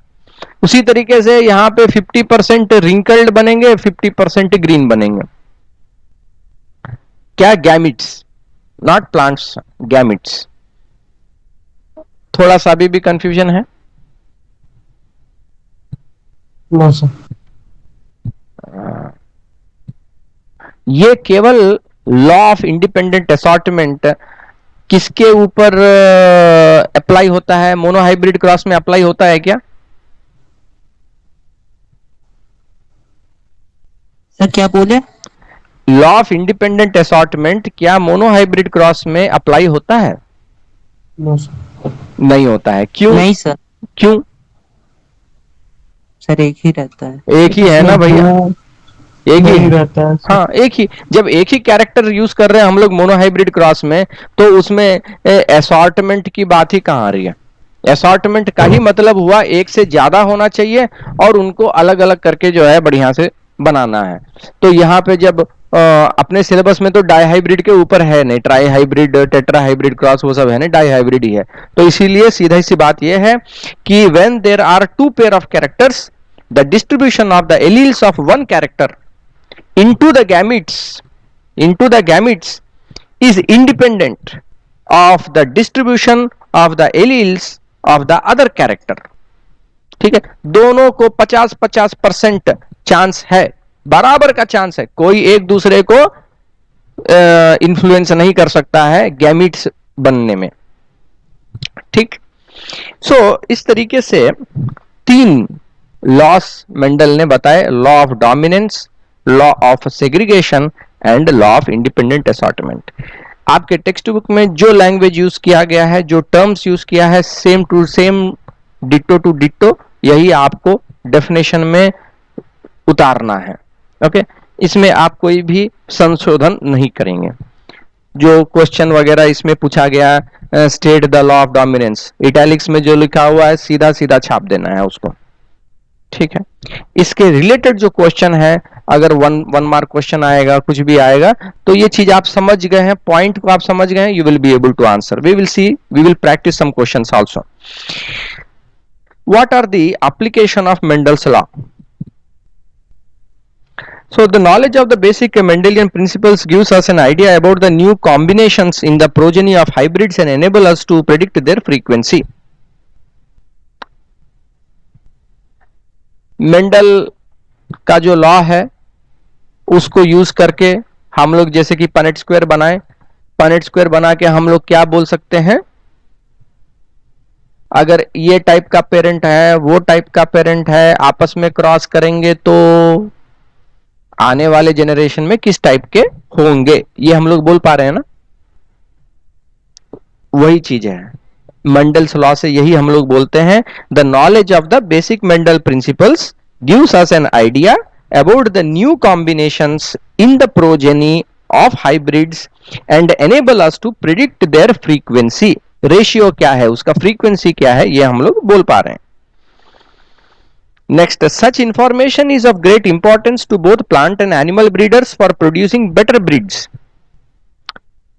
उसी तरीके से यहां पे 50% रिंकल्ड बनेंगे, 50% ग्रीन बनेंगे। क्या? Gametes, not plants, gametes. थोड़ा सा अभी भी कंफ्यूजन है? No sir. ये केवल लॉ ऑफ इंडिपेंडेंट असॉर्टमेंट किसके ऊपर अप्लाई होता है? मोनोहाइब्रिड क्रॉस में अप्लाई होता है क्या? सर क्या बोले? लॉ ऑफ इंडिपेंडेंट असॉर्टमेंट क्या मोनोहाइब्रिड क्रॉस में अप्लाई होता है? No sir. नहीं होता है। क्यों? नहीं सर। क्यों? सर एक ही रहता है। एक ही है ना भैया, एक ही रहता है। हाँ, एक ही। जब एक ही कैरेक्टर यूज कर रहे हैं हम लोग मोनोहाइब्रिड क्रॉस में, तो उसमें असॉर्टमेंट की बात ही कहां आ रही है? असॉर्टमेंट का ही मतलब हुआ एक से ज्यादा होना चाहिए और उनको अलग अलग करके जो है बढ़िया से बनाना है। तो यहाँ पे जब अपने सिलेबस में तो डाई हाइब्रिड के ऊपर है नहीं, try hybrid, tetra hybrid, cross वो सब है नहीं, डाई हाइब्रिड ही है। तो इसीलिए सीधा सी बात यह है कि when there are two pair of characters, the distribution of the alleles of one character into the gametes is independent of the distribution of the alleles of the other character। ठीक है, दोनों को 50-50% चांस है, बराबर का chance है, कोई एक दूसरे को इन्फ्लुएंस नहीं कर सकता है गैमिट्स बनने में। ठीक, सो इस तरीके से 3 लॉस मेंडल ने बताए, law of dominance, law of segregation and law of independent assortment. आपके टेक्स्ट बुक में जो लैंग्वेज यूज किया गया है, जो टर्म्स यूज किया है, same to same, ditto to ditto, यही आपको डेफिनेशन में उतारना है। ओके, इसमें आप कोई भी संशोधन नहीं करेंगे। जो क्वेश्चन वगैरह इसमें पूछा गया, state the law of dominance, italics में जो लिखा हुआ है सीधा सीधा छाप देना है उसको। ठीक है, इसके रिलेटेड जो क्वेश्चन है, अगर वन मार्क क्वेश्चन आएगा, कुछ भी आएगा, तो ये चीज आप समझ गए हैं, पॉइंट को आप समझ गए हैं, you will be able to answer. We will practise some questions also. What are the application of Mendel's law? So the knowledge of the basic Mendelian principles gives us an idea about the new combinations in the progeny of hybrids and enable us to predict their frequency। Mendel का जो law है उसको use करके हम लोग जैसे कि Punnett square बनाए, पनेट स्क्वायर बना के हम लोग क्या बोल सकते हैं, अगर ये टाइप का पेरेंट है, वो टाइप का पेरेंट है, आपस में क्रॉस करेंगे तो आने वाले जनरेशन में किस टाइप के होंगे, ये हम लोग बोल पा रहे हैं ना। वही चीज है मेंडल्स लॉ से, यही हम लोग बोलते हैं, the knowledge of the basic Mendel principles gives us an idea about the new combinations in the progeny of hybrids and enable us to predict their frequency. Ratio क्या है उसका, फ्रीक्वेंसी क्या है, ये हम लोग बोल पा रहे हैं। Next, such information is of great importance to both plant and animal breeders for producing better breeds।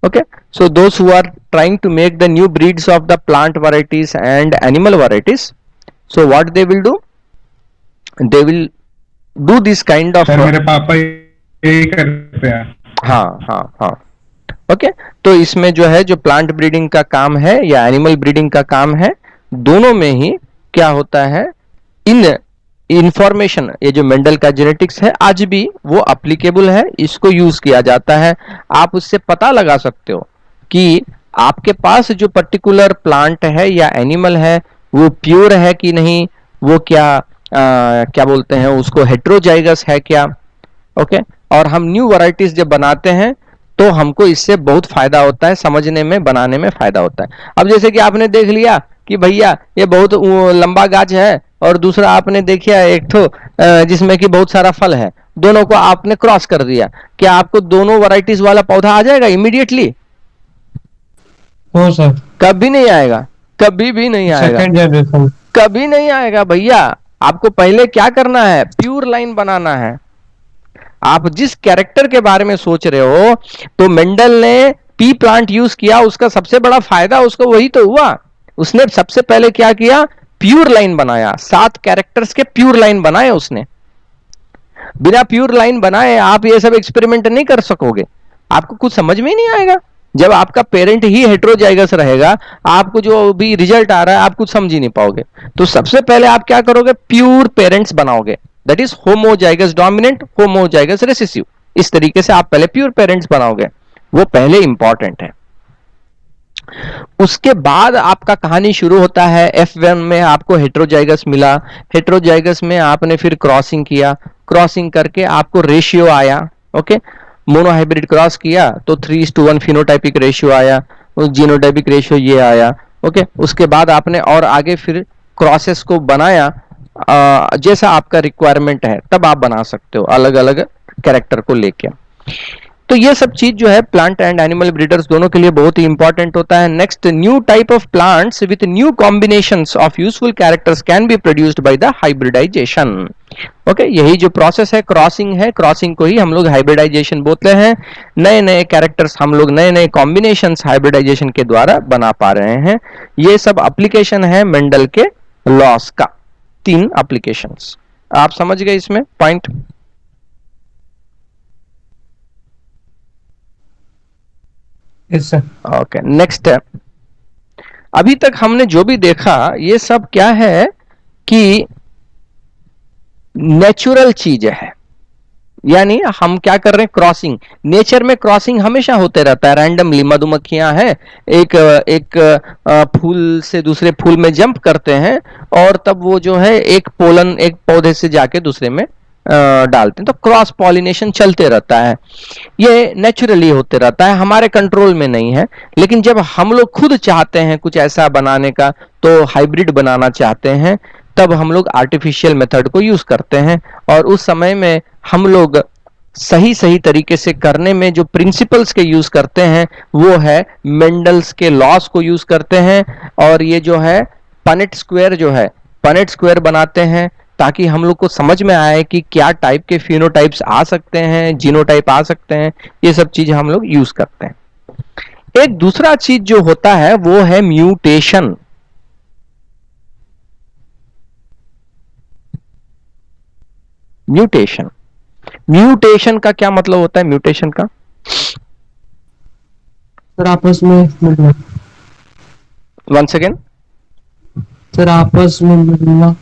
Okay, so those who are trying to make the new breeds of the plant varieties and animal varieties, so what they will do, they will do this kind of। Sir मेरे पापा यही करते हैं। हाँ। Okay, तो इसमें जो है, जो प्लांट ब्रीडिंग का काम है या एनिमल ब्रीडिंग का काम है, दोनों में ही क्या होता है, इन इंफॉर्मेशन, ये जो मेंडल का जेनेटिक्स है आज भी वो एप्लीकेबल है, इसको यूज किया जाता है। आप उससे पता लगा सकते हो कि आपके पास जो पर्टिकुलर प्लांट है या एनिमल है वो प्योर है कि नहीं, वो क्या बोलते हैं उसको, हेट्रोजाइगस है क्या। ओके, और हम न्यू वैरायटीज जब बनाते हैं तो हमको इससे बहुत फायदा होता है, समझने में, बनाने में फायदा होता है। अब जैसे कि आपने देख लिया कि भैया ये बहुत लंबा गाछ है और दूसरा आपने देखिए एक ठो जिसमें कि बहुत सारा फल है, दोनों को आपने क्रॉस कर दिया, क्या आपको दोनों वैरायटीज वाला पौधा आ जाएगा इमीडिएटली? हो सर, कभी नहीं आएगा, कभी भी नहीं आएगा, सेकंड जनरेशन कभी नहीं आएगा भैया। आपको पहले क्या करना है, प्योर लाइन बनाना है। आप जिस कैरेक्टर के बारे में सोच रहे हो, तो मेंडल ने पी प्लांट यूज किया, उसका सबसे बड़ा फायदा उसको वही तो हुआ। उसने सबसे पहले क्या किया, प्योर लाइन बनाया, 7 कैरेक्टर्स के प्योर लाइन बनाए उसने। बिना प्योर लाइन बनाए आप ये सब एक्सपेरिमेंट नहीं कर सकोगे, आपको कुछ समझ में ही नहीं आएगा। जब आपका पेरेंट ही हेट्रोजाइगस रहेगा, आपको जो भी रिजल्ट आ रहा है आप कुछ समझ ही नहीं पाओगे। तो सबसे पहले आप क्या करोगे, प्योर पेरेंट्स बनाओगे, that is homozygous dominant, homozygous recessive. इस तरीके से आप पहले प्योर पेरेंट्स बनाओगे, वो पहले इंपॉर्टेंट है। उसके बाद आपका कहानी शुरू होता है। F1 में आपको हेट्रोजाइगस मिला, हेट्रोजाइगस में आपने फिर क्रॉसिंग किया, क्रॉसिंग करके आपको रेशियो आया। ओके, मोनोहाइब्रिड क्रॉस किया तो 3:1 फिनोटाइपिक रेशियो आया, जीनोटाइपिक रेशियो ये आया। ओके, उसके बाद आपने और आगे फिर क्रॉसेस को बनाया, जैसा आपका रिक्वायरमेंट है तब आप बना सकते हो अलग अलग कैरेक्टर को लेके। तो ये सब चीज जो है प्लांट एंड एनिमल ब्रीडर्स दोनों के लिए बहुत ही इंपॉर्टेंट होता है. Next, new type of plants with new combinations of useful characters can be produced by the hybridisation. Okay, यही जो प्रोसेस है क्रॉसिंग है, क्रॉसिंग को ही हम लोग हाइब्रिडाइजेशन बोलते हैं. नए नए कैरेक्टर्स हम लोग नए नए कॉम्बिनेशंस हाइब्रिडाइजेशन के द्वारा बना पा रहे हैं. ये सब एप्लीकेशन है मेंडल के लॉस का. 3 एप्लीकेशंस आप समझ गए इसमें point. Yes, sir. Okay, next, अभी तक हमने जो भी देखा ये सब क्या है कि नेचुरल चीज है. यानी हम क्या कर रहे हैं, क्रॉसिंग. नेचर में क्रॉसिंग हमेशा होते रहता है रैंडमली. मधुमक्खियां हैं, एक फूल से दूसरे फूल में जंप करते हैं और तब वो जो है एक पोलन एक पौधे से जाके दूसरे में डालते हैं. तो क्रॉस पॉलिनेशन चलते रहता है. ये नेचुरली होते रहता है, हमारे कंट्रोल में नहीं है. लेकिन जब हम लोग खुद चाहते हैं कुछ ऐसा बनाने का, तो हाइब्रिड बनाना चाहते हैं, तब हम लोग आर्टिफिशियल मेथड को यूज करते हैं. और उस समय में हम लोग सही सही तरीके से करने में जो प्रिंसिपल्स के यूज करते हैं वो है मेंडल्स के लॉस को यूज करते हैं. और ये जो है पनेट स्क्वायर जो है, पनेट स्क्वायर बनाते हैं ताकि हम लोग को समझ में आए कि क्या टाइप के फिनोटाइप्स आ सकते हैं, जीनोटाइप आ सकते हैं. ये सब चीज हम लोग यूज करते हैं. एक दूसरा चीज जो होता है वो है म्यूटेशन. म्यूटेशन, म्यूटेशन का क्या मतलब होता है? म्यूटेशन का सर आपस में मिलना. वन सेकेंड, सर आपस में मिलना.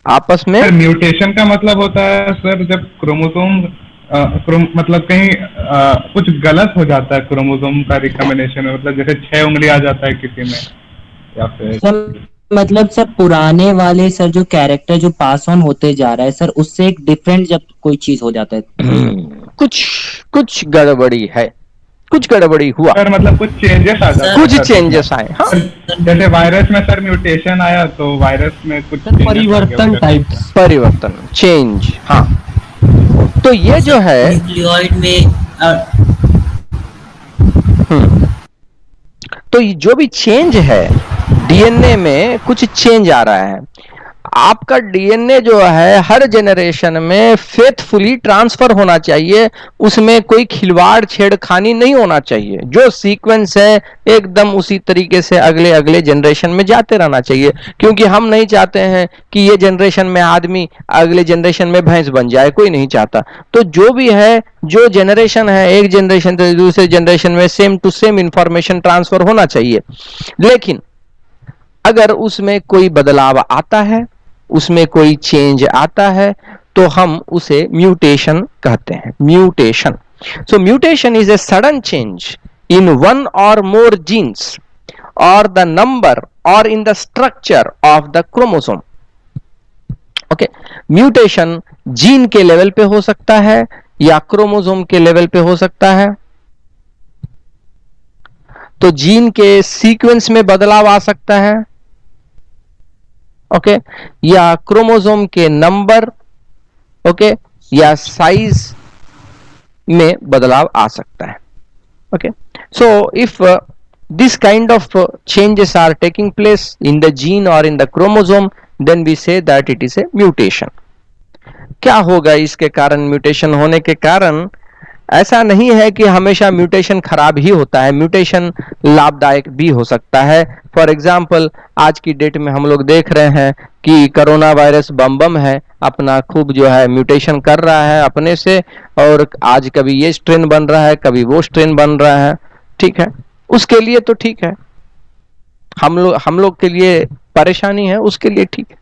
आपस में सर म्यूटेशन का मतलब होता है सर जब क्रोमोसोम मतलब कहीं कुछ गलत हो जाता है क्रोमोसोम का रिकॉम्बिनेशन में. मतलब जैसे 6 उंगली आ जाता है किसी में, या फिर सर मतलब सर पुराने वाले सर जो कैरेक्टर जो पास ऑन होते जा रहा है सर, उससे एक डिफरेंट जब कोई चीज हो जाता है. कुछ गड़बड़ी है, कुछ गड़बड़ी हुआ सर मतलब कुछ चेंजेस आ जाते हैं. कुछ सर, चेंजेस आए. हाँ, जैसे वायरस में सर म्यूटेशन आया तो वायरस में कुछ सर changes आ परिवर्तन गए. टाइप. परिवर्तन, चेंज. हाँ, तो ये जो है न्यूक्लियोइड में तो ये जो भी चेंज है डीएनए में, कुछ चेंज आ रहा है. आपका डीएनए जो है हर जनरेशन में फेथफुली ट्रांसफर होना चाहिए. उसमें कोई खिलवाड़ छेड़खानी नहीं होना चाहिए. जो सीक्वेंस है एकदम उसी तरीके से अगले अगले जनरेशन में जाते रहना चाहिए. क्योंकि हम नहीं चाहते हैं कि ये जनरेशन में आदमी अगले जनरेशन में भैंस बन जाए, कोई नहीं चाहता. तो जो भी है, जो जनरेशन है, एक जनरेशन से दूसरे जनरेशन में same to same information transfer होना चाहिए. लेकिन अगर उसमें कोई बदलाव आता है, उसमें कोई चेंज आता है, तो हम उसे म्यूटेशन कहते हैं. Mutation. So mutation is a sudden change in one और मोर जीन्स और द नंबर और in the structure of the chromosome. Okay, mutation gene के लेवल पे हो सकता है या क्रोमोसोम के लेवल पे हो सकता है. तो जीन के सीक्वेंस में बदलाव आ सकता है. ओके, या क्रोमोसोम के नंबर, ओके, या साइज में बदलाव आ सकता है. Okay, so if this kind of changes are taking place in the gene or in the chromosome, then we say that it is a mutation. क्या होगा इसके कारण? म्यूटेशन होने के कारण ऐसा नहीं है कि हमेशा म्यूटेशन खराब ही होता है. म्यूटेशन लाभदायक भी हो सकता है. फॉर एग्जाम्पल आज की डेट में हम लोग देख रहे हैं कि कोरोना वायरस बम है, अपना खूब जो है म्यूटेशन कर रहा है अपने से, और आज कभी ये स्ट्रेन बन रहा है, कभी वो स्ट्रेन बन रहा है. ठीक है, उसके लिए तो ठीक है, हम लोग के लिए परेशानी है, उसके लिए ठीक है.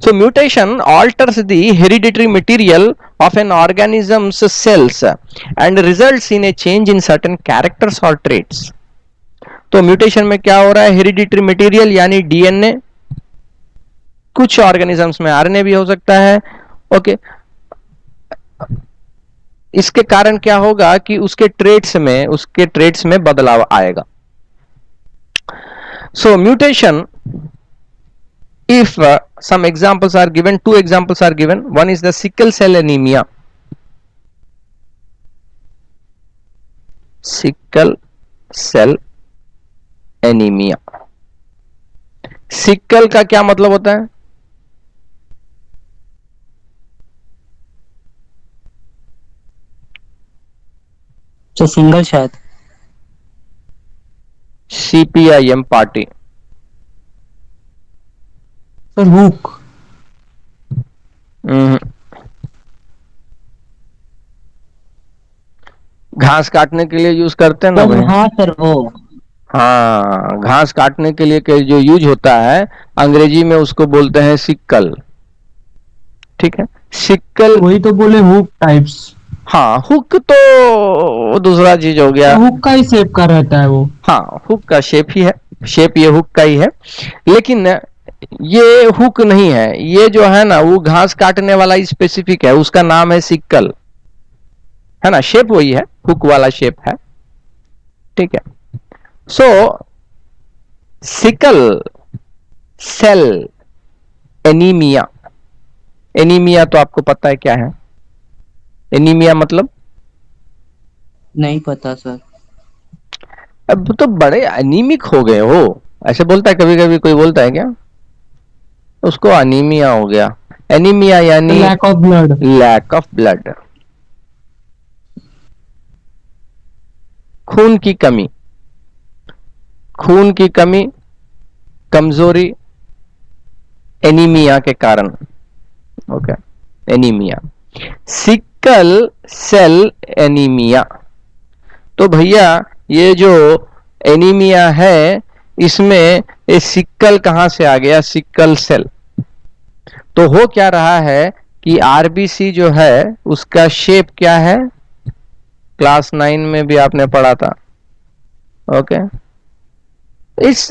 So mutation alters the hereditary material of an organism's cells and results in a change in certain characters or traits. तो म्यूटेशन में क्या हो रहा है? हेरिडिटरी मटेरियल यानी डीएनए, कुछ ऑर्गेनिजम्स में आरएनए भी हो सकता है. ओके, इसके कारण क्या होगा कि उसके ट्रेट्स में बदलाव आएगा. सो mutation, if some examples are given, 2 examples are given. One is the sickle cell anemia. Sickle cell anaemia. Sickle का क्या मतलब होता है? तो सिंगल शायद। CPIM party. Sir hook. घास काटने के लिए यूज करते हैं ना भाई। हाँ सर वो। हाँ, घास काटने के लिए जो यूज होता है अंग्रेजी में उसको बोलते हैं सिक्कल। ठीक है, सिक्कल। वही तो बोले हुक टाइप्स। हाँ, हुक तो दूसरा चीज हो गया। हुक का ही शेप का रहता है वो। हाँ, हुक का शेप ही है, शेप ये हुक का ही है, लेकिन ये हुक नहीं है। ये जो है ना वो घास काटने वाला स्पेसिफिक है, उसका नाम है सिक्कल, है ना। शेप वही है, हुक वाला शेप है। ठीक है। सो सिकल सेल एनीमिया। एनीमिया तो आपको पता है क्या है? एनीमिया मतलब? नहीं पता सर। अब तो बड़े एनीमिक हो गए हो, ऐसे बोलता है कभी कभी कोई, बोलता है क्या? उसको अनीमिया हो गया। एनीमिया यानी lack of blood. Lack of blood, खून की कमी। खून की कमी, कमजोरी, एनीमिया के कारण। Okay, anaemia, sickle cell anaemia. तो भैया ये जो एनीमिया है इसमें ये सिक्कल कहां से आ गया? Sickle cell. तो हो क्या रहा है कि आरबीसी जो है उसका शेप क्या है? क्लास 9 में भी आपने पढ़ा था। ओके, इस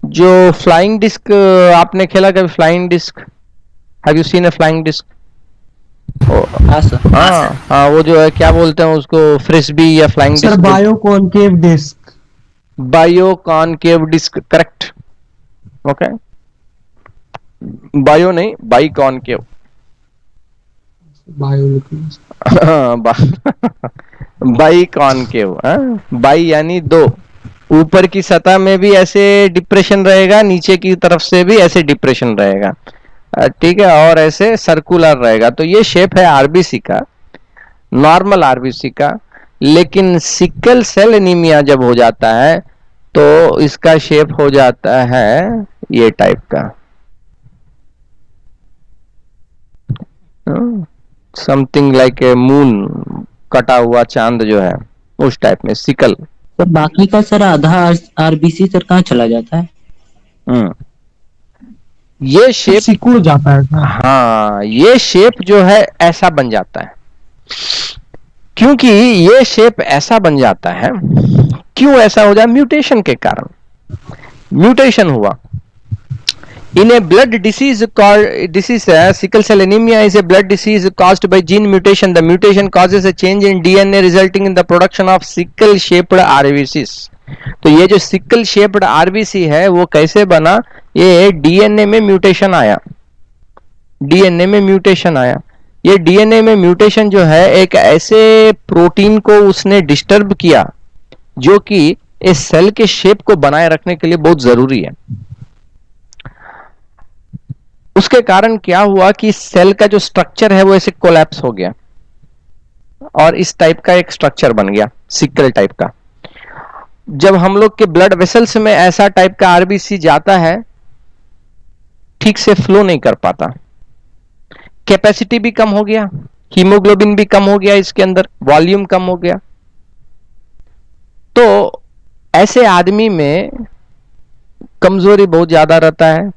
जो फ्लाइंग डिस्क, आपने खेला कभी flying disc? Have you seen a flying disc? हाँ सर। हाँ हाँ, वो जो है क्या बोलते हैं उसको, फ्रिस्बी या flying saucer disc? Bio concave disc. Bio concave disc, correct. Okay, bio नहीं, biconcave. Bio biconcave. Bi यानी दो, ऊपर की सतह में भी ऐसे डिप्रेशन रहेगा, नीचे की तरफ से भी ऐसे डिप्रेशन रहेगा। ठीक है, और ऐसे सर्कुलर रहेगा। तो ये शेप है आरबीसी का, नॉर्मल आरबीसी का। लेकिन सिकल सेल एनीमिया जब हो जाता है तो इसका शेप हो जाता है ये टाइप का, समथिंग लाइक ए मून, कटा हुआ चांद जो है उस टाइप में सिकल। सर बाकी का सर आधा आरबीसी सर कहाँ चला जाता है? ये शेप सिकुड़ जाता है सर। हाँ, ये शेप जो है ऐसा बन जाता है। क्योंकि ये शेप ऐसा बन जाता है, क्यों ऐसा हो जाए? म्यूटेशन के कारण। म्यूटेशन हुआ in a blood disease called sickle cell anemia is a blood disease caused by gene mutation. The mutation causes a change in DNA resulting in the production of sickle shaped RBCs. तो ये जो sickle shaped RBC है वो कैसे बना? ये DNA में mutation आया। डीएनए में म्यूटेशन आया। ये डीएनए में म्यूटेशन जो है एक ऐसे प्रोटीन को उसने डिस्टर्ब किया जो कि इस सेल के शेप को बनाए रखने के लिए बहुत जरूरी है। उसके कारण क्या हुआ कि सेल का जो स्ट्रक्चर है वो ऐसे कोलैप्स हो गया और इस टाइप का एक स्ट्रक्चर बन गया, सिकल टाइप का। जब हम लोग के ब्लड वेसल्स में ऐसा टाइप का आरबीसी जाता है, ठीक से फ्लो नहीं कर पाता, कैपेसिटी भी कम हो गया, हीमोग्लोबिन भी कम हो गया, इसके अंदर वॉल्यूम कम हो गया। तो ऐसे आदमी में कमजोरी बहुत ज्यादा रहता है,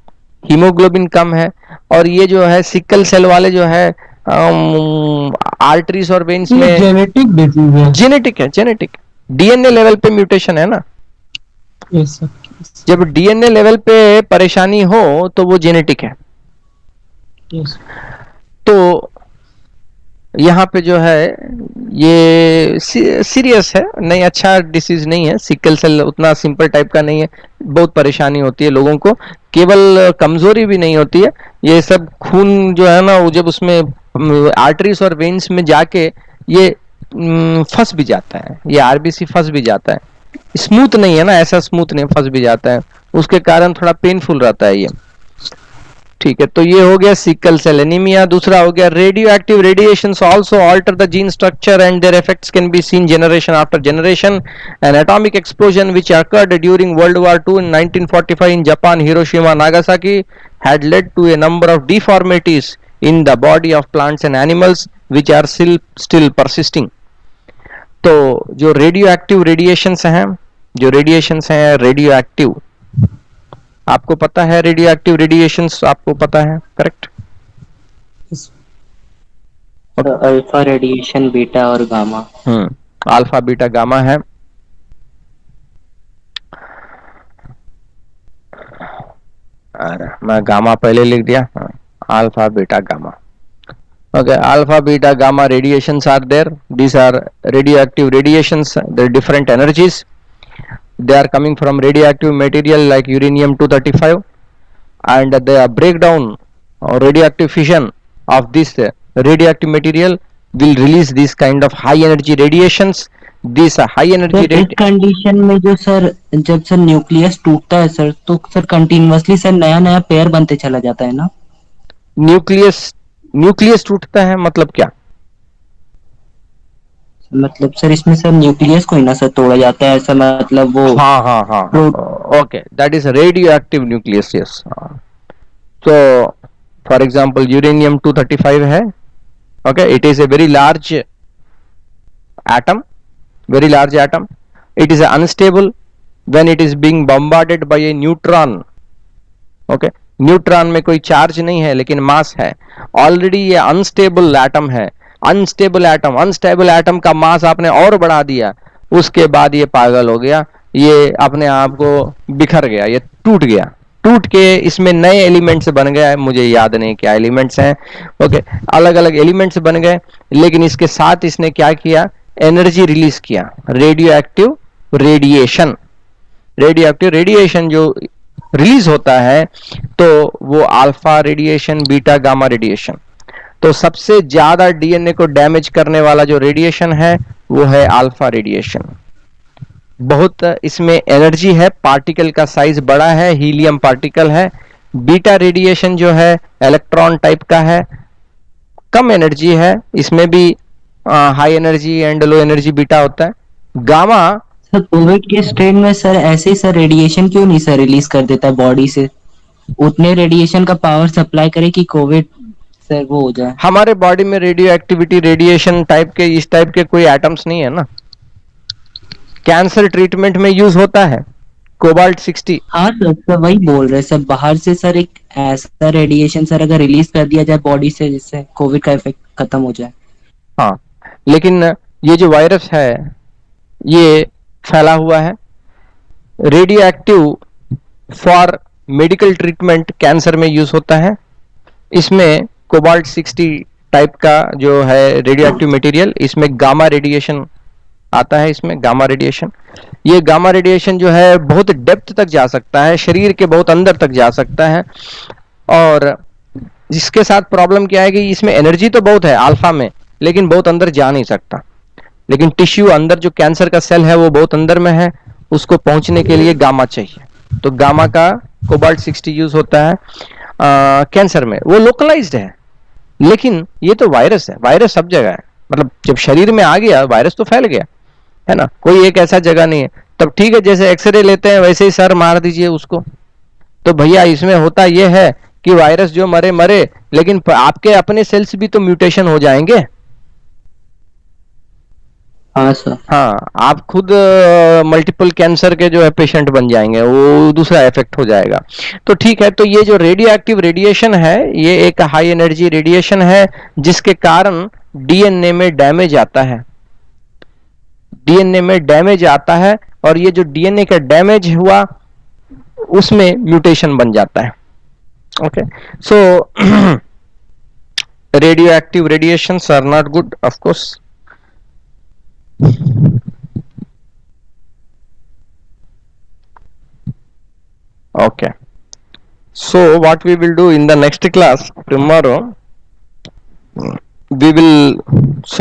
हीमोग्लोबिन कम है, और ये जो है सिकल सेल वाले जो है आर्टरीज और वेन्स में जेनेटिक डिजीज है। जेनेटिक है, जेनेटिक डीएनए लेवल पे म्यूटेशन है ना। Yes sir. जब डीएनए लेवल पे परेशानी हो तो वो जेनेटिक है। यस। तो यहाँ पे जो है ये सीरियस है, नहीं अच्छा डिसीज नहीं है। सिकल सेल उतना सिंपल टाइप का नहीं है, बहुत परेशानी होती है लोगों को, केवल कमजोरी भी नहीं होती है। ये सब खून जो है ना वो जब उसमें आर्टरीज और वेन्स में जाके ये फंस भी जाता है, ये आरबीसी फंस भी जाता है, स्मूथ नहीं है ना, ऐसा स्मूथ नहीं, फंस भी जाता है, उसके कारण थोड़ा पेनफुल रहता है ये। ठीक है, तो ये हो गया सिकल सेल एनीमिया। दूसरा हो गया radioactive radiations also alter the gene structure and their effects can be seen generation after generation. An atomic explosion which occurred during World War II in 1945 in Japan, Hiroshima, Nagasaki had led to a number of deformities in the body of plants and animals which are still persisting. तो जो radio active radiations हैं, जो radiations हैं radio active, आपको पता है radio active radiations आपको पता है, करेक्ट? अल्फा रेडिएशन, बीटा और गामा। अल्फा बीटा गामा है। अरे मैं गामा पहले लिख दिया, alpha beta gamma. Okay, alpha, beta, gamma radiations are there. These are radioactive radiations. There are different energies. They are coming from radioactive material like uranium-235, and the breakdown or radioactive fission of this radioactive material will release this kind of high energy radiations. These high energy sir इस condition में जो sir जब sir nucleus टूटता है sir, तो sir continuously sir नया नया pair बनते चला जाता है ना? न्यूक्लियस टूटता है मतलब क्या? मतलब सर इसमें सर न्यूक्लियस को ही ना सर तोड़ा जाता है, ऐसा मतलब वो। हाँ okay, that is radio active nucleus, yes. तो फॉर एग्जांपल यूरेनियम 235 है, okay, it is a very large atom, very large atom. It is unstable when it is being bombarded by a neutron. Okay, neutron में कोई charge नहीं है लेकिन मास है, already ये unstable atom है। अनस्टेबल एटम का मास आपने और बढ़ा दिया, उसके बाद ये पागल हो गया, ये अपने आप को बिखर गया, ये टूट गया, टूट के इसमें नए एलिमेंट्स बन गया है, मुझे याद नहीं क्या एलिमेंट्स हैं। ओके, अलग अलग एलिमेंट्स बन गए, लेकिन इसके साथ इसने क्या किया, एनर्जी रिलीज किया, radio active radiation. Radio active radiation जो रिलीज होता है तो वो alpha radiation, beta, gamma radiation. तो सबसे ज्यादा डीएनए को डैमेज करने वाला जो रेडिएशन है वो है अल्फा रेडिएशन। बहुत इसमें एनर्जी है, पार्टिकल का साइज बड़ा है, हीलियम पार्टिकल है। बीटा रेडिएशन जो है इलेक्ट्रॉन टाइप का है, कम एनर्जी है, इसमें भी high energy and low energy beta होता है। गामा सर कोविड के स्ट्रेन में सर ऐसे ही सर रेडिएशन क्यों नहीं सर रिलीज कर देता है बॉडी से, उतने रेडिएशन का पावर सप्लाई करे कि कोविड सर वो हो जाए? हमारे बॉडी में रेडियो एक्टिविटी रेडिएशन टाइप के, इस टाइप के कोई एटम्स नहीं है ना। कैंसर ट्रीटमेंट में यूज होता है कोबाल्ट 60। हाँ सर वही बोल रहे सर, बाहर से सर एक ऐसा रेडिएशन सर अगर रिलीज कर दिया जाए बॉडी से जिससे कोविड का इफेक्ट खत्म हो जाए। हाँ, लेकिन ये जो वायरस है ये फैला हुआ है, radio active for medical treatment cancer में यूज होता है। इसमें कोबाल्ट 60 टाइप का जो है रेडियो एक्टिव मटेरियल, इसमें गामा रेडिएशन आता है, इसमें गामा रेडिएशन। ये गामा रेडिएशन जो है बहुत डेप्थ तक जा सकता है, शरीर के बहुत अंदर तक जा सकता है। और इसके साथ प्रॉब्लम क्या है कि इसमें एनर्जी तो बहुत है अल्फा में, लेकिन बहुत अंदर जा नहीं सकता। लेकिन टिश्यू अंदर जो कैंसर का सेल है वो बहुत अंदर में है, उसको पहुंचने के लिए गामा चाहिए। तो गामा का कोबाल्ट 60 यूज होता है कैंसर में। वो लोकलाइज्ड है, लेकिन ये तो वायरस है, वायरस सब जगह है, मतलब जब शरीर में आ गया वायरस तो फैल गया है ना, कोई एक ऐसा जगह नहीं है। तब ठीक है, जैसे एक्सरे लेते हैं वैसे ही सर मार दीजिए उसको। तो भैया इसमें होता यह है कि वायरस जो मरे मरे, लेकिन आपके अपने सेल्स भी तो म्यूटेशन हो जाएंगे। हाँ सर। हाँ, आप खुद मल्टीपल कैंसर के जो है पेशेंट बन जाएंगे, वो दूसरा इफेक्ट हो जाएगा। तो ठीक है, तो ये जो रेडियो एक्टिव रेडिएशन है ये एक हाई एनर्जी रेडिएशन है जिसके कारण डीएनए में डैमेज आता है, डीएनए में डैमेज आता है, और ये जो डीएनए का डैमेज हुआ उसमें म्यूटेशन बन जाता है। Okay, so radioactive radiations are not good, of course. Okay, so what we will do in the next class tomorrow, we will solve